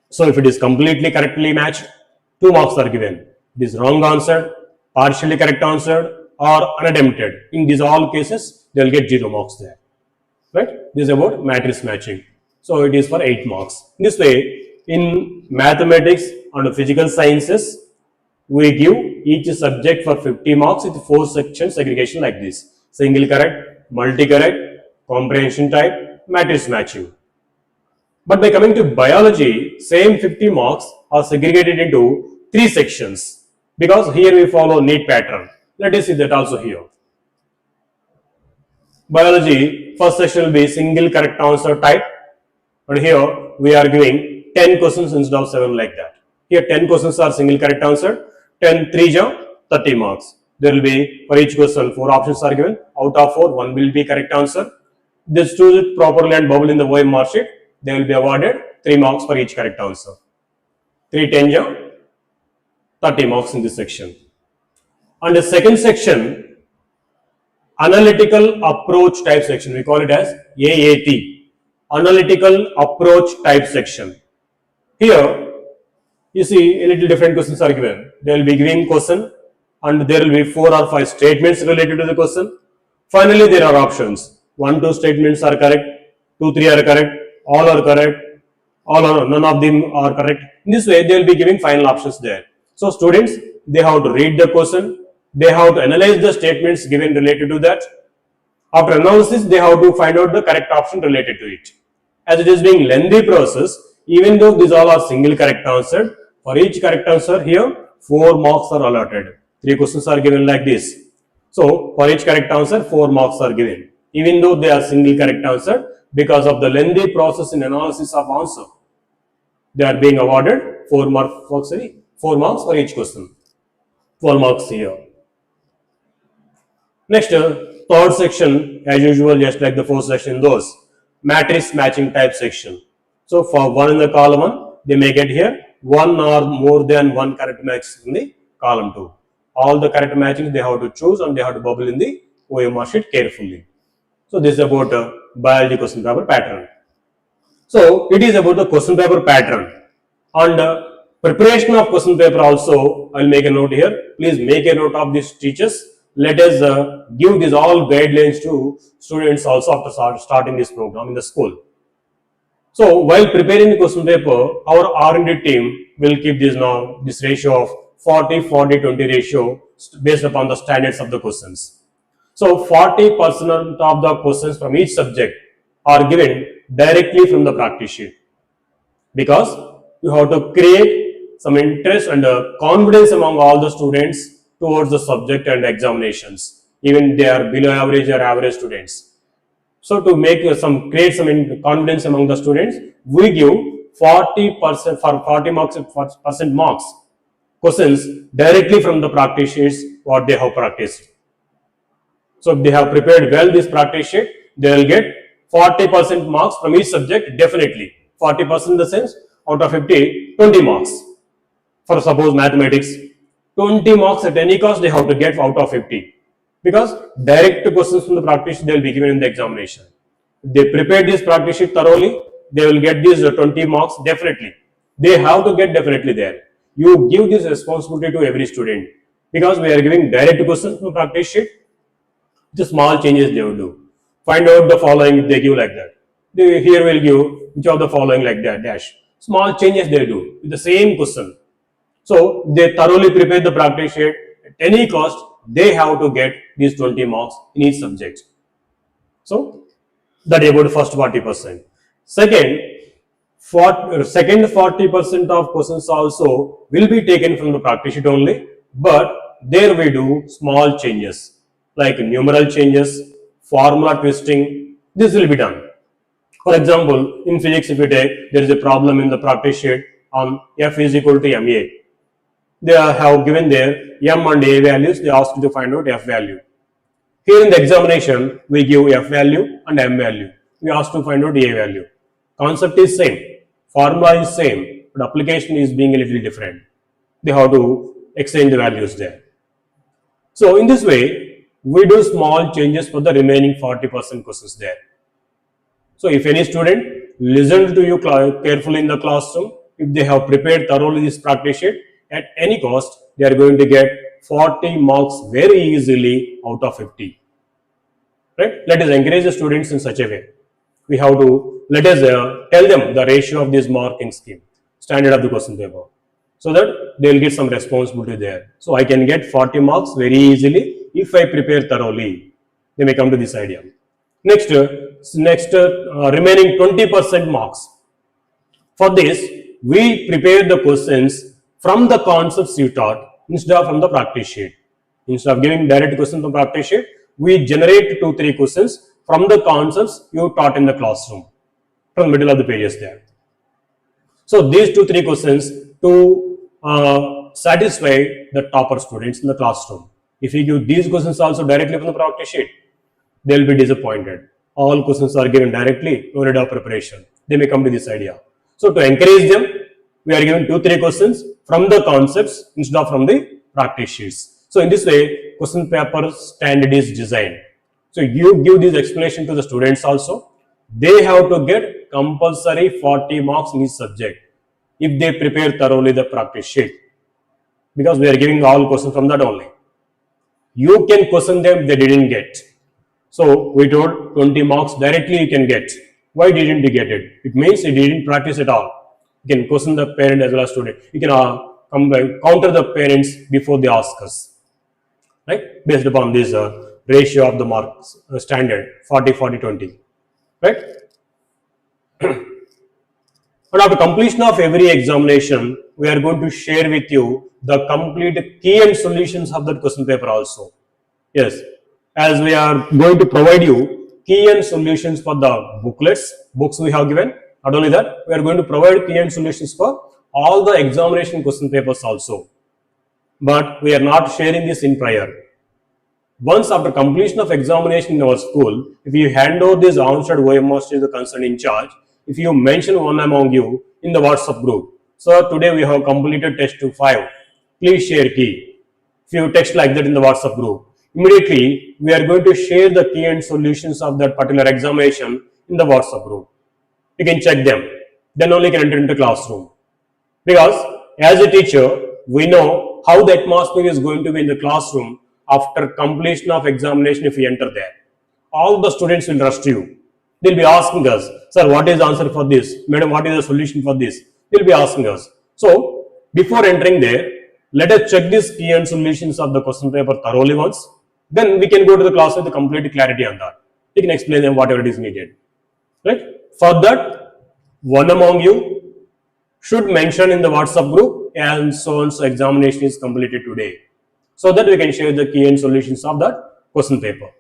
So, if it is completely correctly matched, 2 marks are given. It is wrong answered, partially correct answered, or unattempted. In these all cases, they will get 0 marks there. Right? This is about matrix matching. So, it is for 8 marks. This way, in mathematics and physical sciences, we give each subject for 50 marks with 4 section segregation like this. Single correct, multi correct, comprehension type, matrix matching. But by coming to biology, same 50 marks are segregated into 3 sections because here we follow NEET pattern. Let us see that also here. Biology, first section will be single correct answer type, and here we are giving 10 questions instead of 7 like that. Here 10 questions are single correct answer, 10 3 30 marks. There will be for each question 4 options are given. Out of 4, 1 will be correct answer. Just choose it properly and bubble in the OMR sheet. They will be awarded 3 marks for each correct answer. 3 10 30 marks in this section. And the second section, analytical approach type section, we call it as AAT, analytical approach type section. Here, you see a little different questions are given. They will be giving question and there will be 4 or 5 statements related to the question. Finally, there are options. 1, 2 statements are correct, 2, 3 are correct, all are correct, all or none of them are correct. In this way, they will be giving final options there. So, students, they have to read the question, they have to analyze the statements given related to that. After analysis, they have to find out the correct option related to it. As it is being lengthy process, even though these all are single correct answered, for each correct answer here, 4 marks are allotted. 3 questions are given like this. So, for each correct answer, 4 marks are given. Even though they are single correct answer, because of the lengthy process in analysis of answer, they are being awarded 4 marks for each question. 12 marks here. Next, third section, as usual, just like the fourth section, those matrix matching type section. So, for 1 in the column 1, they may get here 1 or more than 1 correct match in the column 2. All the correct matchings they have to choose and they have to bubble in the OMR sheet carefully. So, this is about biology question paper pattern. So, it is about the question paper pattern. And preparation of question paper also, I will make a note here. Please make a note of these teachers. Let us give these all guidelines to students also after starting this program in the school. So, while preparing the question paper, our R&D team will keep this ratio of 40-40-20 ratio based upon the standards of the questions. So, 40% of the questions from each subject are given directly from the practice sheet because you have to create some interest and confidence among all the students towards the subject and examinations, even they are below average or average students. So, to make create some confidence among the students, we give 40% for 40 marks questions directly from the practice sheets what they have practiced. So, if they have prepared well this practice sheet, they will get 40% marks from each subject definitely. 40% in the sense out of 50, 20 marks. For suppose mathematics, 20 marks at any cost they have to get out of 50. Because direct questions from the practice sheet they will be given in the examination. If they prepare this practice sheet thoroughly, they will get these 20 marks definitely. They have to get definitely there. You give this responsibility to every student because we are giving direct questions from the practice sheet. The small changes they will do. Find out the following they give like that. Here will give which of the following like that dash. Small changes they do with the same question. So they thoroughly prepare the practice sheet at any cost. They have to get these 20 marks in each subject. So That is about first 40%. Second 40% of questions also will be taken from the practice sheet only, but there we do small changes like numeral changes, formula twisting. This will be done. For example, in physics, if you take, there is a problem in the practice sheet on F is equal to ma. They have given their m and a values. They ask you to find out f value. Here in the examination, we give f value and m value. We ask to find out a value. Concept is same, formula is same, but application is being a little different. They have to exchange the values there. So in this way, we do small changes for the remaining 40% questions there. So if any student listened to you carefully in the classroom, if they have prepared thoroughly this practice sheet, at any cost, they are going to get 40 marks very easily out of 50. Right? Let us encourage the students in such a way. We have to, let us tell them the ratio of this marking scheme, standard of the question paper, so that they will get some responsibility there. So I can get 40 marks very easily if I prepare thoroughly. They may come to this idea. Next, remaining 20% marks. For this, we prepare the questions from the concepts you taught instead of from the practice sheet. Instead of giving direct questions from practice sheet, we generate 2-3 questions from the concepts you taught in the classroom, from the middle of the pages there. So these 2-3 questions to satisfy the topper students in the classroom. If you give these questions also directly from the practice sheet, they will be disappointed. All questions are given directly, no need of preparation. They may come to this idea. So to encourage them, we are given 2-3 questions from the concepts instead of from the practice sheets. So in this way, question paper standard is designed. So you give this explanation to the students also. They have to get compulsory 40 marks in each subject if they prepare thoroughly the practice sheet, because we are giving all questions from that only. You can question them, they didn't get. So we told 20 marks directly you can get. Why didn't you get it? It means you didn't practice at all. You can question the parent as well as student. You can counter the parents before they ask us, right? Based upon this ratio of the marks standard 40-40-20, right? And after completion of every examination, we are going to share with you the complete key and solutions of that question paper also. Yes, as we are going to provide you key and solutions for the books we have given. Not only that, we are going to provide key and solutions for all the examination question papers also. But we are not sharing this in prior. Once after completion of examination in our school, if you hand over this answered OMR to the concerned in charge, if you mention one among you in the WhatsApp group, so today we have completed test 2-5, please share key. If you text like that in the WhatsApp group, immediately we are going to share the key and solutions of that particular examination in the WhatsApp group. You can check them, then only can enter into classroom. Because as a teacher, we know how the atmosphere is going to be in the classroom after completion of examination if we enter there. All the students will rush to you. They'll be asking us, sir, what is the answer for this? Madam, what is the solution for this? They'll be asking us. So, before entering there, let us check these key and solutions of the question paper thoroughly once. Then we can go to the class with complete clarity on that. We can explain them whatever it is needed. Right? For that, one among you should mention in the WhatsApp group and so on, so examination is completed today, so that we can share the key and solutions of that question paper.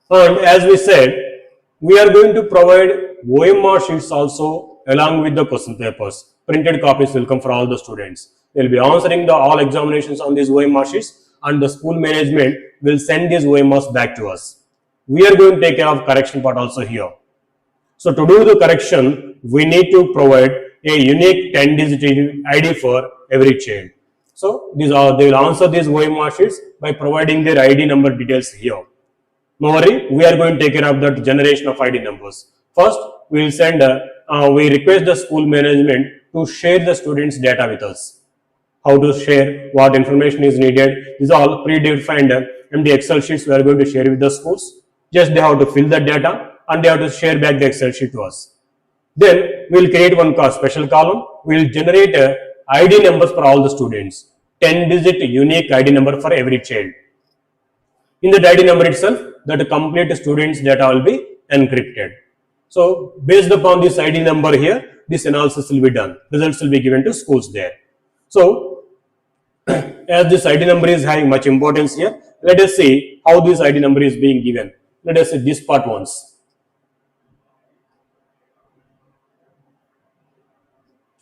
And as we said, we are going to provide OMR sheets also along with the question papers. Printed copies will come for all the students. They will be answering all examinations on these OMR sheets, and the school management will send these OMRs back to us. We are going to take care of correction part also here. So to do the correction, we need to provide a unique 10-digit ID for every child. So they will answer these OMR sheets by providing their ID number details here. No worry, we are going to take care of that generation of ID numbers. First, we will send, we request the school management to share the students' data with us. How to share, what information is needed. These are all predefined empty Excel sheets we are going to share with the schools. Just they have to fill the data and they have to share back the Excel sheet to us. Then we will create one special column. We will generate ID numbers for all the students. 10-digit unique ID number for every child. In the ID number itself, that complete students' data will be encrypted. So based upon this ID number here, this analysis will be done. Results will be given to schools there. So as this ID number is having much importance here, let us see how this ID number is being given. Let us see this part once.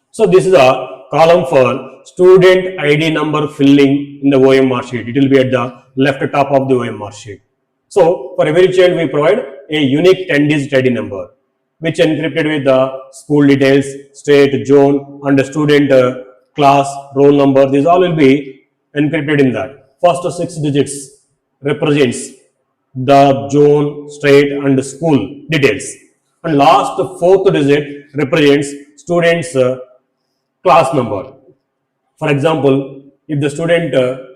So this is a column for student ID number filling in the OMR sheet. It will be at the left top of the OMR sheet. So for every child we provide a unique 10-digit ID number, which encrypted with the school details, state, zone, and the student class, roll number. These all will be encrypted in that. First 6 digits represents the zone, state, and school details, and last 4th digit represents students' class number. For example, if the student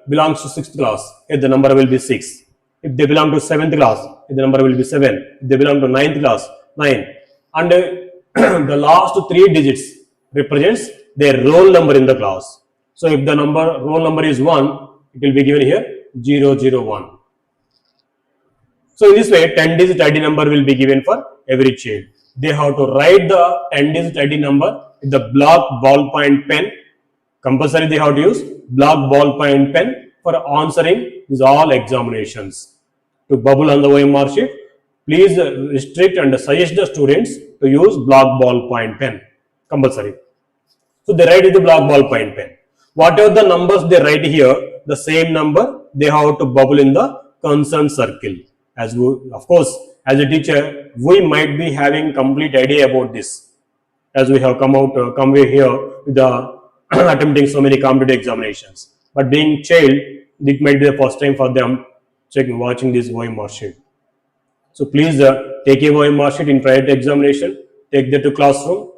belongs to 6th class, the number will be 6. If they belong to 7th class, the number will be 7. If they belong to 9th class, 9. And the last 3 digits represents their roll number in the class. So if the roll number is 1, it will be given here 001. So in this way, 10-digit ID number will be given for every child. They have to write the 10-digit ID number with the black ballpoint pen. Compulsory they have to use black ballpoint pen for answering these all examinations. To bubble on the OMR sheet, please restrict and suggest the students to use black ballpoint pen. Compulsory. So they write with the black ballpoint pen. Whatever the numbers they write here, the same number they have to bubble in the concerned circle. As we, of course, as a teacher, we might be having complete idea about this, as we have come here with the attempting so many competitive examinations. But being child, it might be the first time for them watching this OMR sheet. So please take a OMR sheet in private examination, take that to classroom,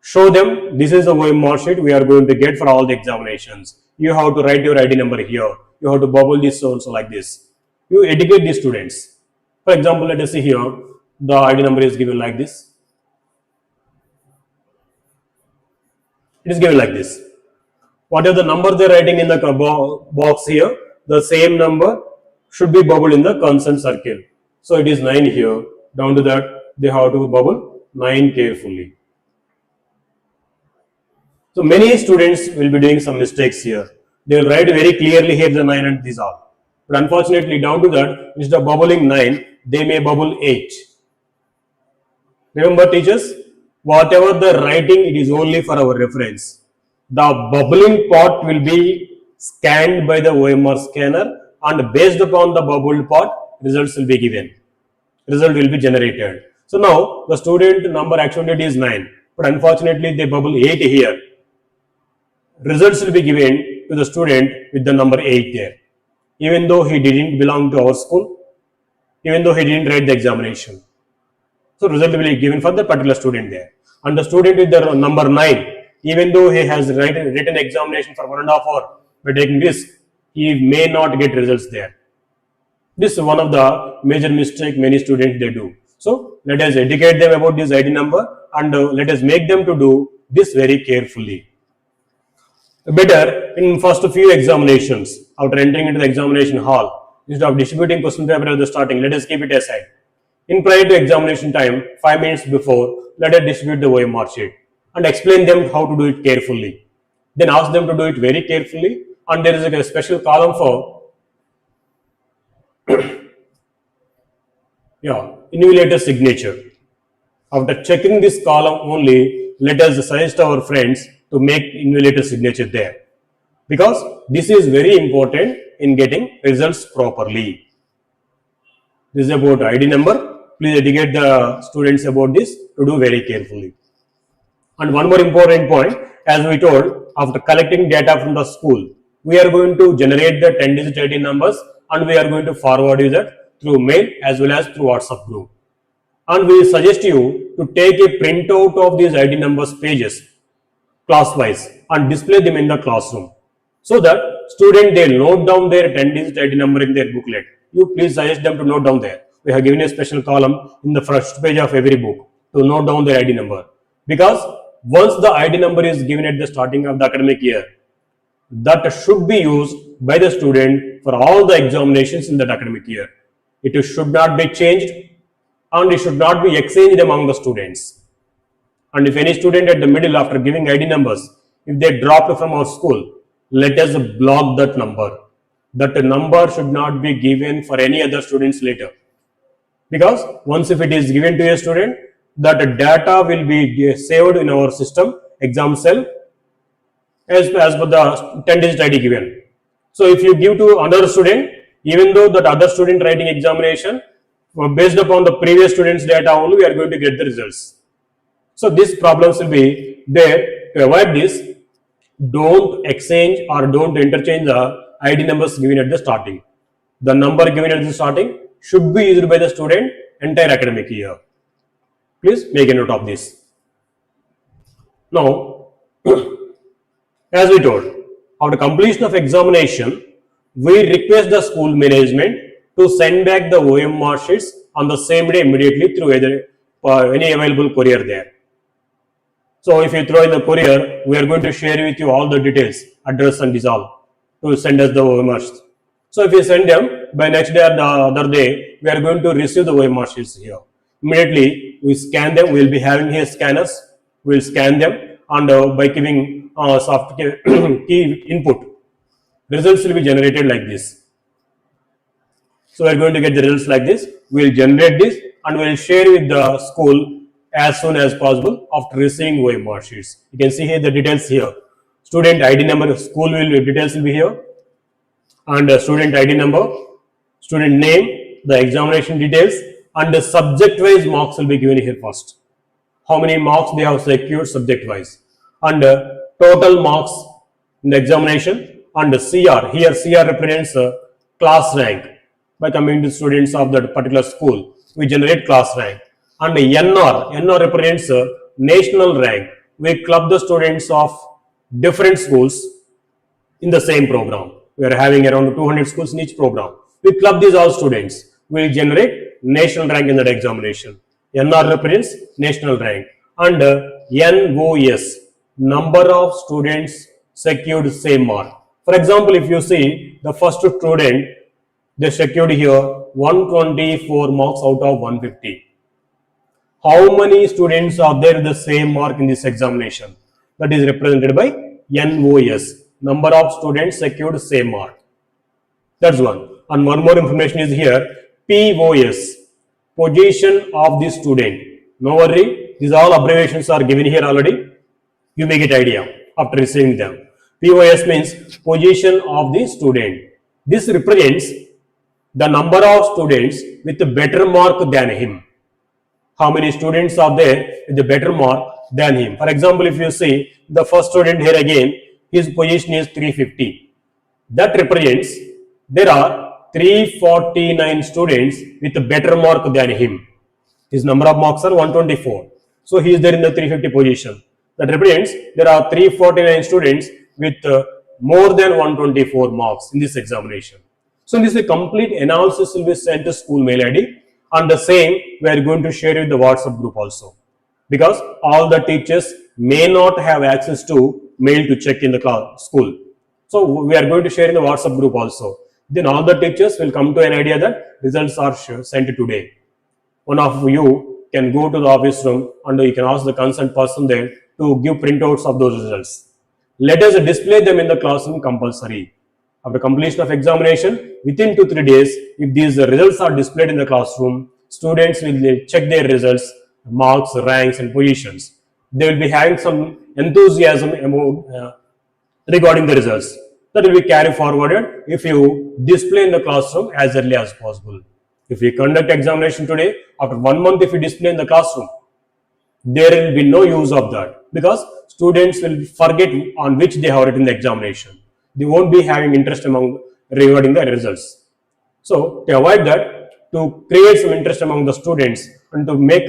show them this is the OMR sheet we are going to get for all the examinations. You have to write your ID number here. You have to bubble this so like this. You educate the students. For example, let us see here, the ID number is given like this. It is given like this. Whatever the number they are writing in the box here, the same number should be bubbled in the concerned circle. So it is 9 here. Down to that, they have to bubble 9 carefully. So many students will be doing some mistakes here. They will write very clearly here the 9 and these all. But unfortunately, down to that, instead of bubbling 9, they may bubble 8. Remember, teachers, whatever the writing, it is only for our reference. The bubbling part will be scanned by the OMR scanner, and based upon the bubbled part, results will be given. Result will be generated. So now the student number actually is 9, but unfortunately they bubble 8 here. Results will be given to the student with the number 8 there, even though he didn't belong to our school, even though he didn't write the examination. So result will be given for the particular student there. And the student with the number 9, even though he has written examination for 1.5 hours by taking risk, he may not get results there. This is one of the major mistakes many students they do. So let us educate them about this ID number, and let us make them to do this very carefully. Better in first few examinations, after entering into the examination hall, instead of distributing question paper at the starting, let us keep it aside. In prior to examination time, 5 minutes before, let us distribute the OMR sheet and explain them how to do it carefully. Then ask them to do it very carefully, and there is a special column for invigilator signature. After checking this column only, let us suggest our friends to make invigilator signature there, because this is very important in getting results properly. This is about ID number. Please educate the students about this to do very carefully. And one more important point, as we told, after collecting data from the school, we are going to generate the 10-digit ID numbers, and we are going to forward you that through mail as well as through WhatsApp group. And we suggest you to take a printout of these ID numbers pages class-wise and display them in the classroom, so that student they note down their 10-digit ID number in their booklet. You please suggest them to note down there. We have given a special column in the first page of every book to note down their ID number, because once the ID number is given at the starting of the academic year, that should be used by the student for all the examinations in that academic year. It should not be changed and it should not be exchanged among the students. And if any student at the middle after giving ID numbers, if they dropped from our school, let us block that number. That number should not be given for any other students later. Because once if it is given to a student, that data will be saved in our system, exam cell, as per the 10-digit ID given. So if you give to another student, even though that other student writing examination, based upon the previous student's data only, we are going to get the results. So these problems will be there. To avoid this, don't exchange or don't interchange the ID numbers given at the starting. The number given at the starting should be used by the student entire academic year. Please make a note of this. Now, as we told, after completion of examination, we request the school management to send back the OM mark sheets on the same day immediately through either any available courier there. So if you throw in the courier, we are going to share with you all the details, address and dissolve to send us the OMRs. So if you send them, by next day or the other day, we are going to receive the OMR sheets here. Immediately, we scan them. We will be having here scanners. We will scan them and by giving soft key input, results will be generated like this. So we are going to get the results like this. We will generate this and we will share with the school as soon as possible after receiving OMR sheets. You can see here the details here. Student ID number, school details will be here, and student ID number, student name, the examination details, and the subject-wise marks will be given here first. How many marks they have secured subject-wise, and total marks in the examination, and CR. Here CR represents class rank. By coming to students of that particular school, we generate class rank. And NR represents national rank. We club the students of different schools in the same program. We are having around 200 schools in each program. We club these all students. We generate national rank in that examination. NR represents national rank. And NOS, number of students secured same mark. For example, if you see the first student, they secured here 124 marks out of 150. How many students are there with the same mark in this examination? That is represented by NOS, number of students secured same mark. That's one. And one more information is here, POS, position of the student. No worry, these all abbreviations are given here already. You may get idea after receiving them. POS means position of the student. This represents the number of students with a better mark than him. How many students are there with a better mark than him? For example, if you see the first student here again, his position is 350. That represents there are 349 students with a better mark than him. His number of marks are 124. So he is there in the 350 position. That represents there are 349 students with more than 124 marks in this examination. So this is a complete analysis will be sent to school mail ID, and the same we are going to share with the WhatsApp group also, because all the teachers may not have access to mail to check in the class, school. So we are going to share in the WhatsApp group also. Then all the teachers will come to an idea that results are sent today. One of you can go to the office room and you can ask the concerned person there to give printouts of those results. Let us display them in the classroom compulsory. After completion of examination, within 2-3 days, if these results are displayed in the classroom, students will check their results, marks, ranks and positions. They will be having some enthusiasm regarding the results. That will be carried forwarded if you display in the classroom as early as possible. If we conduct examination today, after 1 month if we display in the classroom, there will be no use of that, because students will forget on which they have written the examination. They won't be having interest regarding the results. So to avoid that, to create some interest among the students and to make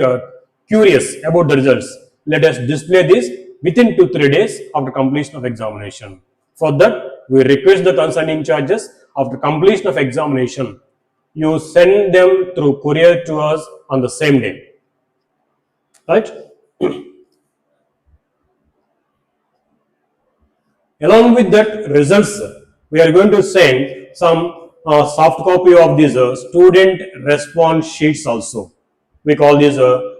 curious about the results, let us display this within 2-3 days after completion of examination. For that, we request the concerned charges after completion of examination, you send them through courier to us on the same day. Right? Along with that results, we are going to send some soft copy of these student response sheets also. We call this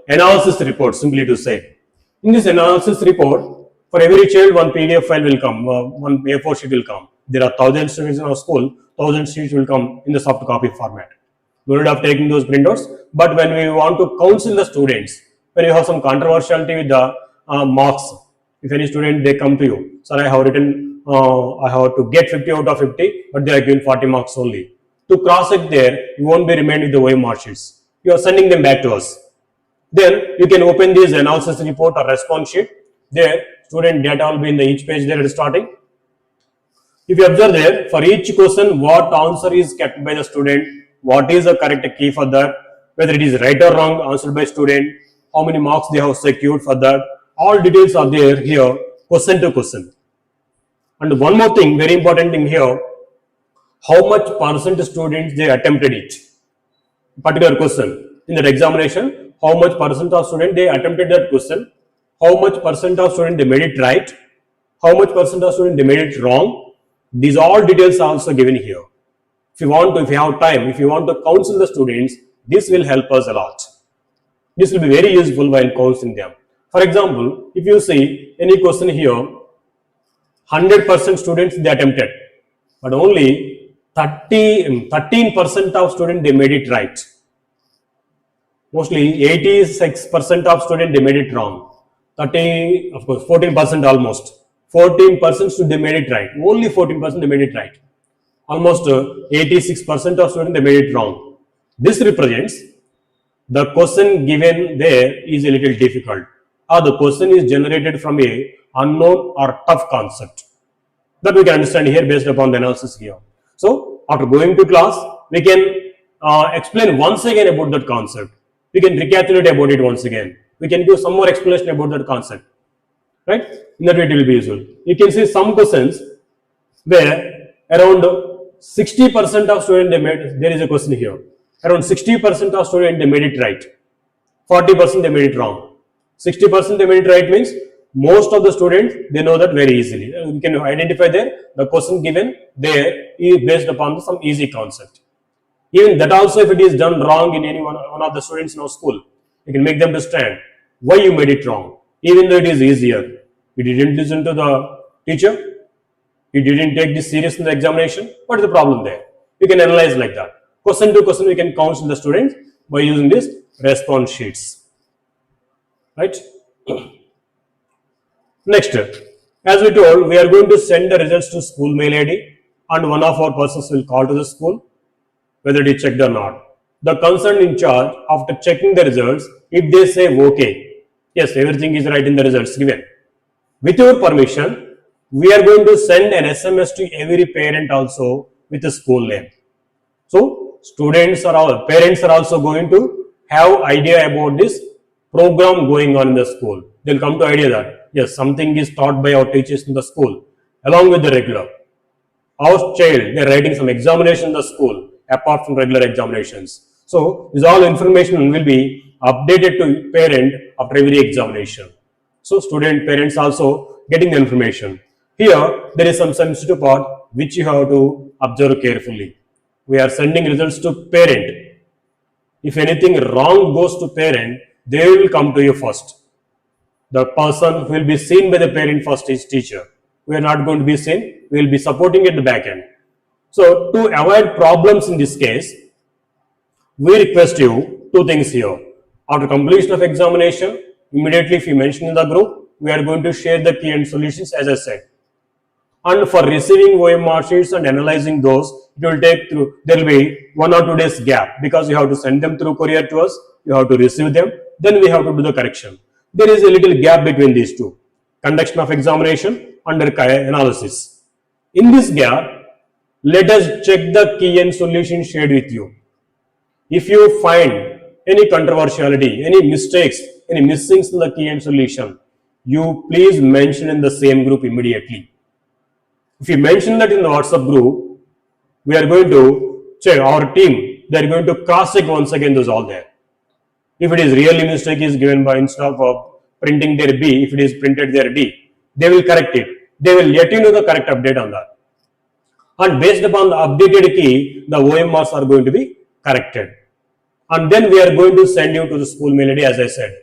analysis report, simply to say. In this analysis report, for every child, one PDF file will come, one A4 sheet will come. There are 1,000 students in our school, 1,000 sheets will come in the soft copy format. We don't have taking those printouts, but when we want to counsel the students, when you have some controversiality with the marks, if any student they come to you, sir, I have written, I have to get 50 out of 50, but they are given 40 marks only. To cross check there, you won't be remained with the OM mark sheets. You are sending them back to us. Then you can open this analysis report or response sheet. There, student data will be in the each page there at starting. If you observe there, for each question, what answer is kept by the student, what is the correct key for that, whether it is right or wrong answered by student, how many marks they have secured for that, all details are there here, question to question. And one more thing, very important thing here, how much percent students they attempted it, particular question in that examination, how much percent of students they attempted that question, how much percent of students they made it right, how much percent of students they made it wrong. These all details are also given here. If you want to, if you have time, if you want to counsel the students, this will help us a lot. This will be very useful while counseling them. For example, if you see any question here, 100% students they attempted, but only 13% of students they made it right. Mostly 86% of students they made it wrong. 30, of course, 14% almost. 14% they made it right. Only 14% they made it right. Almost 86% of students they made it wrong. This represents the question given there is a little difficult, or the question is generated from a unknown or tough concept. That we can understand here based upon the analysis here. So after going to class, we can explain once again about that concept. We can recapitulate about it once again. We can give some more explanation about that concept. Right? In that way it will be useful. You can see some questions where around 60% of students they made, there is a question here. Around 60% of students they made it right. 40% they made it wrong. 60% they made it right means most of the students they know that very easily. We can identify there the question given there is based upon some easy concept. Even that also, if it is done wrong in any one of the students in our school, you can make them understand why you made it wrong. Even though it is easier, you didn't listen to the teacher, you didn't take this serious in the examination. What is the problem there? You can analyze like that. Question to question, we can counsel the students by using these response sheets. Right? Next, as we told, we are going to send the results to school mail ID, and one of our persons will call to the school whether it is checked or not. The concerned in charge, after checking the results, if they say okay, yes, everything is right in the results given, with your permission, we are going to send an SMS to every parent also with the school name. So students or parents are also going to have idea about this program going on in the school. They'll come to idea that yes, something is taught by our teachers in the school along with the regular. Our child, they're writing some examination in the school apart from regular examinations. So this all information will be updated to parent after every examination. So student, parents also getting the information. Here there is some sensitive part which you have to observe carefully. We are sending results to parent. If anything wrong goes to parent, they will come to you first. The person who will be seen by the parent first is teacher. We are not going to be seen. We will be supporting at the back end. So to avoid problems in this case, we request you two things here. After completion of examination, immediately if you mention in the group, we are going to share the key and solutions as I said. And for receiving OM mark sheets and analyzing those, it will take through, there will be 1 or 2 days gap because you have to send them through courier to us, you have to receive them, then we have to do the correction. There is a little gap between these two, conduction of examination and analysis. In this gap, let us check the key and solution shared with you. If you find any controversiality, any mistakes, any missings in the key and solution, you please mention in the same group immediately. If you mention that in the WhatsApp group, we are going to check our team, they are going to cross check once again those all there. If it is really mistake is given by instead of printing their B, if it is printed their D, they will correct it. They will let you know the correct update on that. And based upon the updated key, the OMRs are going to be corrected. And then we are going to send you to the school mail ID, as I said.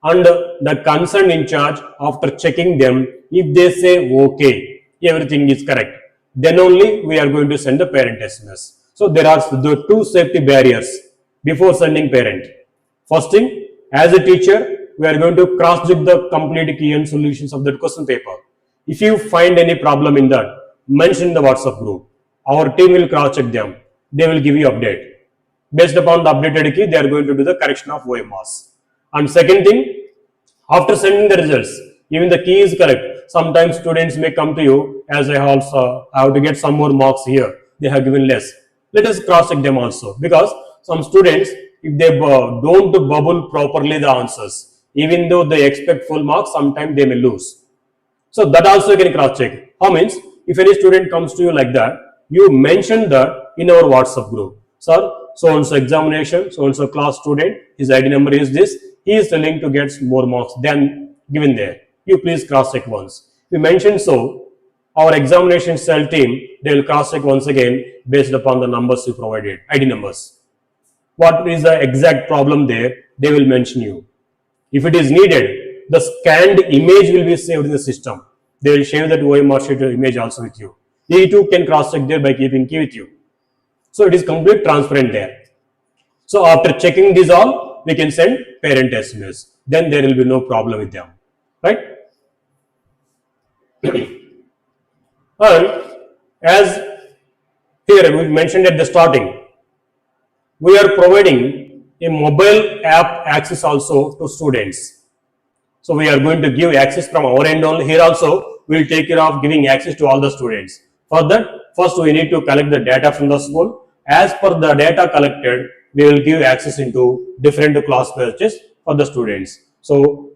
And the concerned in charge, after checking them, if they say okay, everything is correct, then only we are going to send the parent SMS. So there are the two safety barriers before sending parent. First thing, as a teacher, we are going to cross check the complete key and solutions of that question paper. If you find any problem in that, mention in the WhatsApp group. Our team will cross check them. They will give you update. Based upon the updated key, they are going to do the correction of OMRs. And second thing, after sending the results, even the key is correct. Sometimes students may come to you, as I also have to get some more marks here. They have given less. Let us cross check them also, because some students, if they don't bubble properly the answers, even though they expect full marks, sometimes they may lose. So that also you can cross check. How means, if any student comes to you like that, you mention that in our WhatsApp group. Sir, so and so examination, so and so class student, his ID number is this, he is telling to get more marks than given there. You please cross check once. We mentioned so, our examination cell team, they will cross check once again based upon the numbers you provided, ID numbers. What is the exact problem there, they will mention you. If it is needed, the scanned image will be saved in the system. They will share that OMR sheet image also with you. You too can cross check there by keeping key with you. So it is complete transparent there. So after checking this all, we can send parent SMS. Then there will be no problem with them, right? And as here we mentioned at the starting, we are providing a mobile app access also to students. So we are going to give access from our end only. Here also we will take care of giving access to all the students. For that, first we need to collect the data from the school. As per the data collected, we will give access into different class batches for the students. So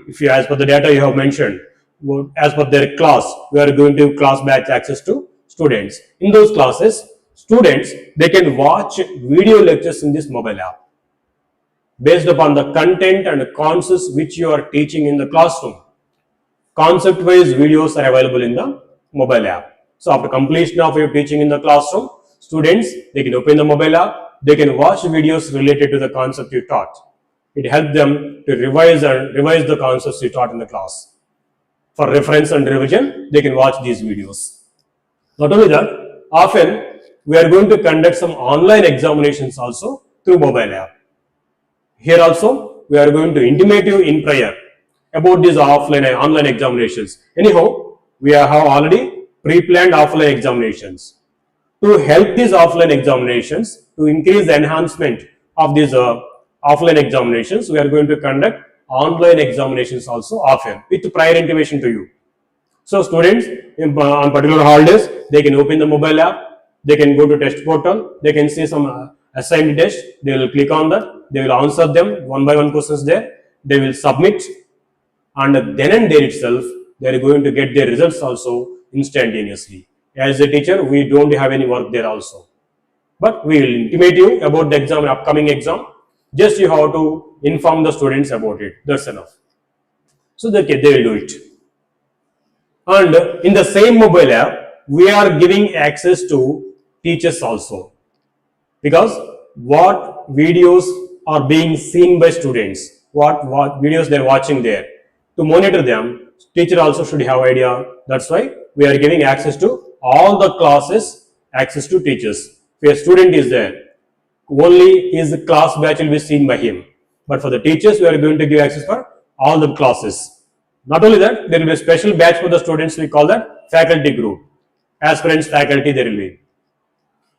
if you, as per the data you have mentioned, as per their class, we are going to class batch access to students. In those classes, students, they can watch video lectures in this mobile app based upon the content and concepts which you are teaching in the classroom. Concept wise videos are available in the mobile app. So after completion of your teaching in the classroom, students, they can open the mobile app, they can watch videos related to the concept you taught. It helps them to revise the concepts you taught in the class. For reference and revision, they can watch these videos. Not only that, often we are going to conduct some online examinations also through mobile app. Here also, we are going to intimate you in prior about these offline and online examinations. Anyhow, we have already pre-planned offline examinations. To help these offline examinations, to increase the enhancement of these offline examinations, we are going to conduct online examinations also often with prior intimation to you. So students, on particular holidays, they can open the mobile app, they can go to test portal, they can see some assigned test, they will click on that, they will answer them one by one questions there, they will submit, and then and there itself, they are going to get their results also instantaneously. As a teacher, we don't have any work there also. But we will intimate you about the exam, upcoming exam. Just you have to inform the students about it. That's enough. So they will do it. And in the same mobile app, we are giving access to teachers also. Because what videos are being seen by students, what videos they are watching there, to monitor them, teacher also should have idea. That's why we are giving access to all the classes, access to teachers. If a student is there, only his class batch will be seen by him. But for the teachers, we are going to give access for all the classes. Not only that, there will be a special batch for the students. We call that faculty group. Aspirants, faculty, there will be.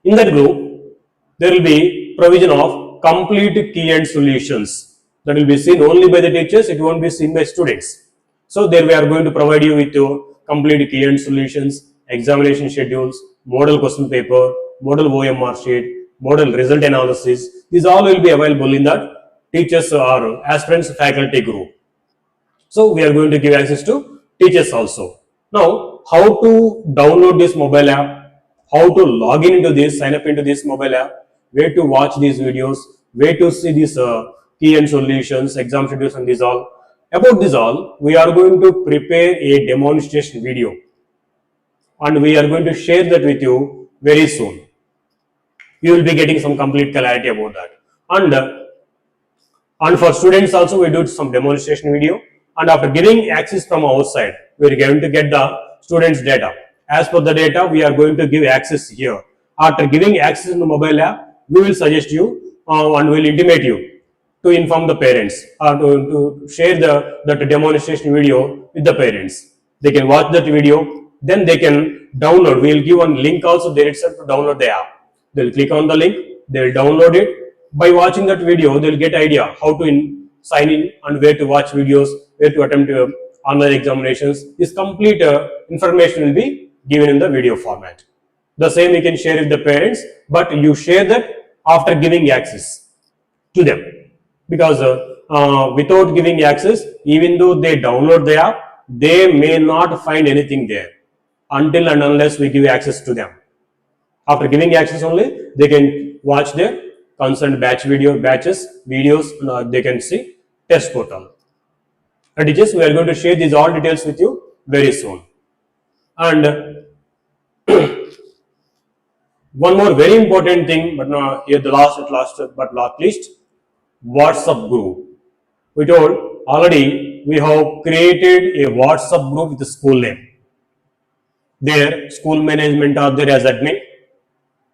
In that group, there will be provision of complete key and solutions. That will be seen only by the teachers. It won't be seen by students. So there we are going to provide you with your complete key and solutions, examination schedules, model question paper, model OMR sheet, model result analysis. These all will be available in that teachers or aspirants faculty group. So we are going to give access to teachers also. Now, how to download this mobile app, how to log in into this, sign up into this mobile app, where to watch these videos, where to see these key and solutions, exam schedules and these all. About this all, we are going to prepare a demonstration video. and we are going to share that with you very soon. You will be getting some complete clarity about that. And for students also, we do some demonstration video, and after giving access from outside, we are going to get the students data. As per the data, we are going to give access here. After giving access in the mobile app, we will suggest you and will intimate you to inform the parents or to share that demonstration video with the parents. They can watch that video, then they can download. We will give one link also there itself to download the app. They will click on the link, they will download it. By watching that video, they will get idea how to sign in and where to watch videos, where to attempt online examinations. This complete information will be given in the video format. The same you can share with the parents, but you share that after giving access to them, because without giving access, even though they download the app, they may not find anything there until and unless we give access to them. After giving access only, they can watch their concerned batches videos, and they can see test portal. And teachers, we are going to share these all details with you very soon. And one more very important thing, but now here the last but not least, WhatsApp group. We told already we have created a WhatsApp group with the school name. Their school management are there as admin,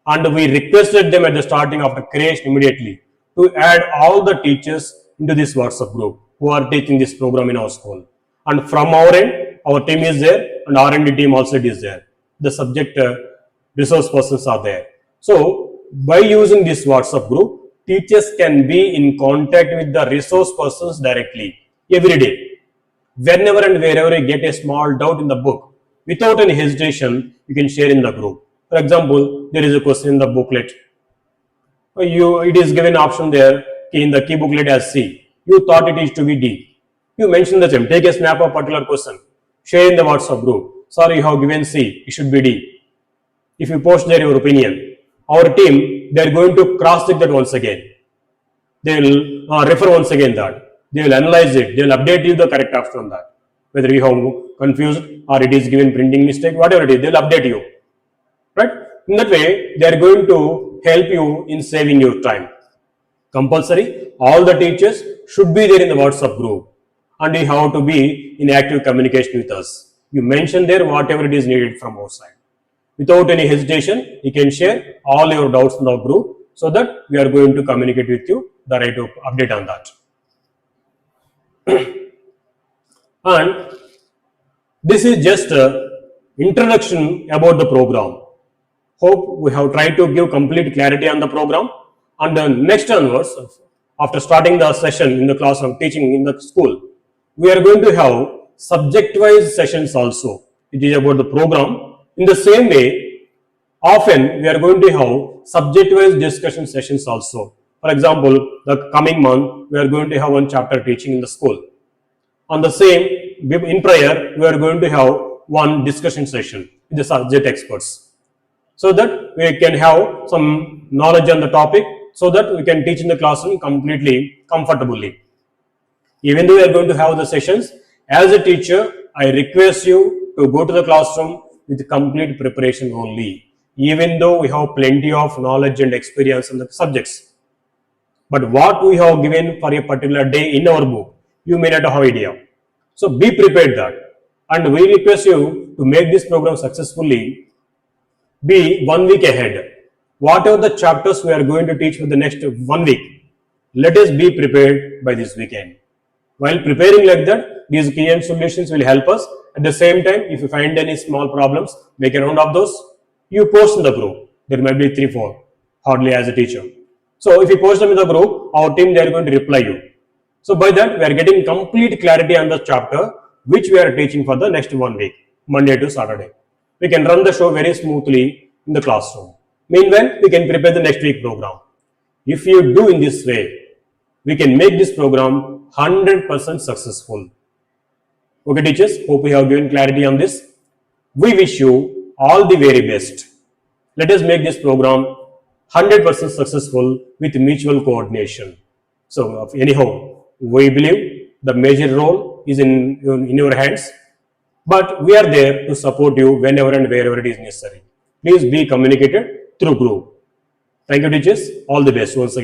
and we requested them at the starting of the creation immediately to add all the teachers into this WhatsApp group who are taking this program in our school. And from our end, our team is there, and R&D team also is there. The subject resource persons are there. So by using this WhatsApp group, teachers can be in contact with the resource persons directly every day. Whenever and wherever you get a small doubt in the book, without any hesitation, you can share in the group. For example, there is a question in the booklet. It is given option there in the key booklet as C. You thought it is to be D. You mention the same. Take a snap of particular question. Share in the WhatsApp group. Sorry, you have given C. It should be D. If you post there your opinion, our team, they are going to cross check that once again. They will refer once again that. They will analyze it. They will update you the correct option on that. Whether you have confused or it is given printing mistake, whatever it is, they will update you. Right? In that way, they are going to help you in saving your time. Compulsory, all the teachers should be there in the WhatsApp group, and you have to be in active communication with us. You mention there whatever it is needed from our side. Without any hesitation, you can share all your doubts in the group so that we are going to communicate with you the right update on that. And this is just an introduction about the program. Hope we have tried to give complete clarity on the program. And then next onwards, after starting the session in the class of teaching in the school, we are going to have subject-wise sessions also. It is about the program. In the same way, often we are going to have subject-wise discussion sessions also. For example, the coming month, we are going to have one chapter teaching in the school. On the same, in prior, we are going to have one discussion session with the subject experts, so that we can have some knowledge on the topic, so that we can teach in the classroom completely comfortably. Even though we are going to have the sessions, as a teacher, I request you to go to the classroom with complete preparation only, even though we have plenty of knowledge and experience in the subjects. But what we have given for a particular day in our book, you may not have idea. So be prepared that. And we request you to make this program successfully, be 1 week ahead. Whatever the chapters we are going to teach for the next 1 week, let us be prepared by this weekend. While preparing like that, these key and solutions will help us. At the same time, if you find any small problems, make a round of those. You post in the group. There might be 3-4, hardly as a teacher. So if you post them in the group, our team, they are going to reply you. So by that, we are getting complete clarity on the chapter which we are teaching for the next 1 week, Monday to Saturday. We can run the show very smoothly in the classroom. Meanwhile, we can prepare the next week program. If you do in this way, we can make this program 100% successful. Okay, teachers, hope we have given clarity on this. We wish you all the very best. Let us make this program 100% successful with mutual coordination. So, anyhow, we believe the major role is in your hands. but we are there to support you whenever and wherever it is necessary. Please be communicated through group. Thank you, teachers. All the best once again.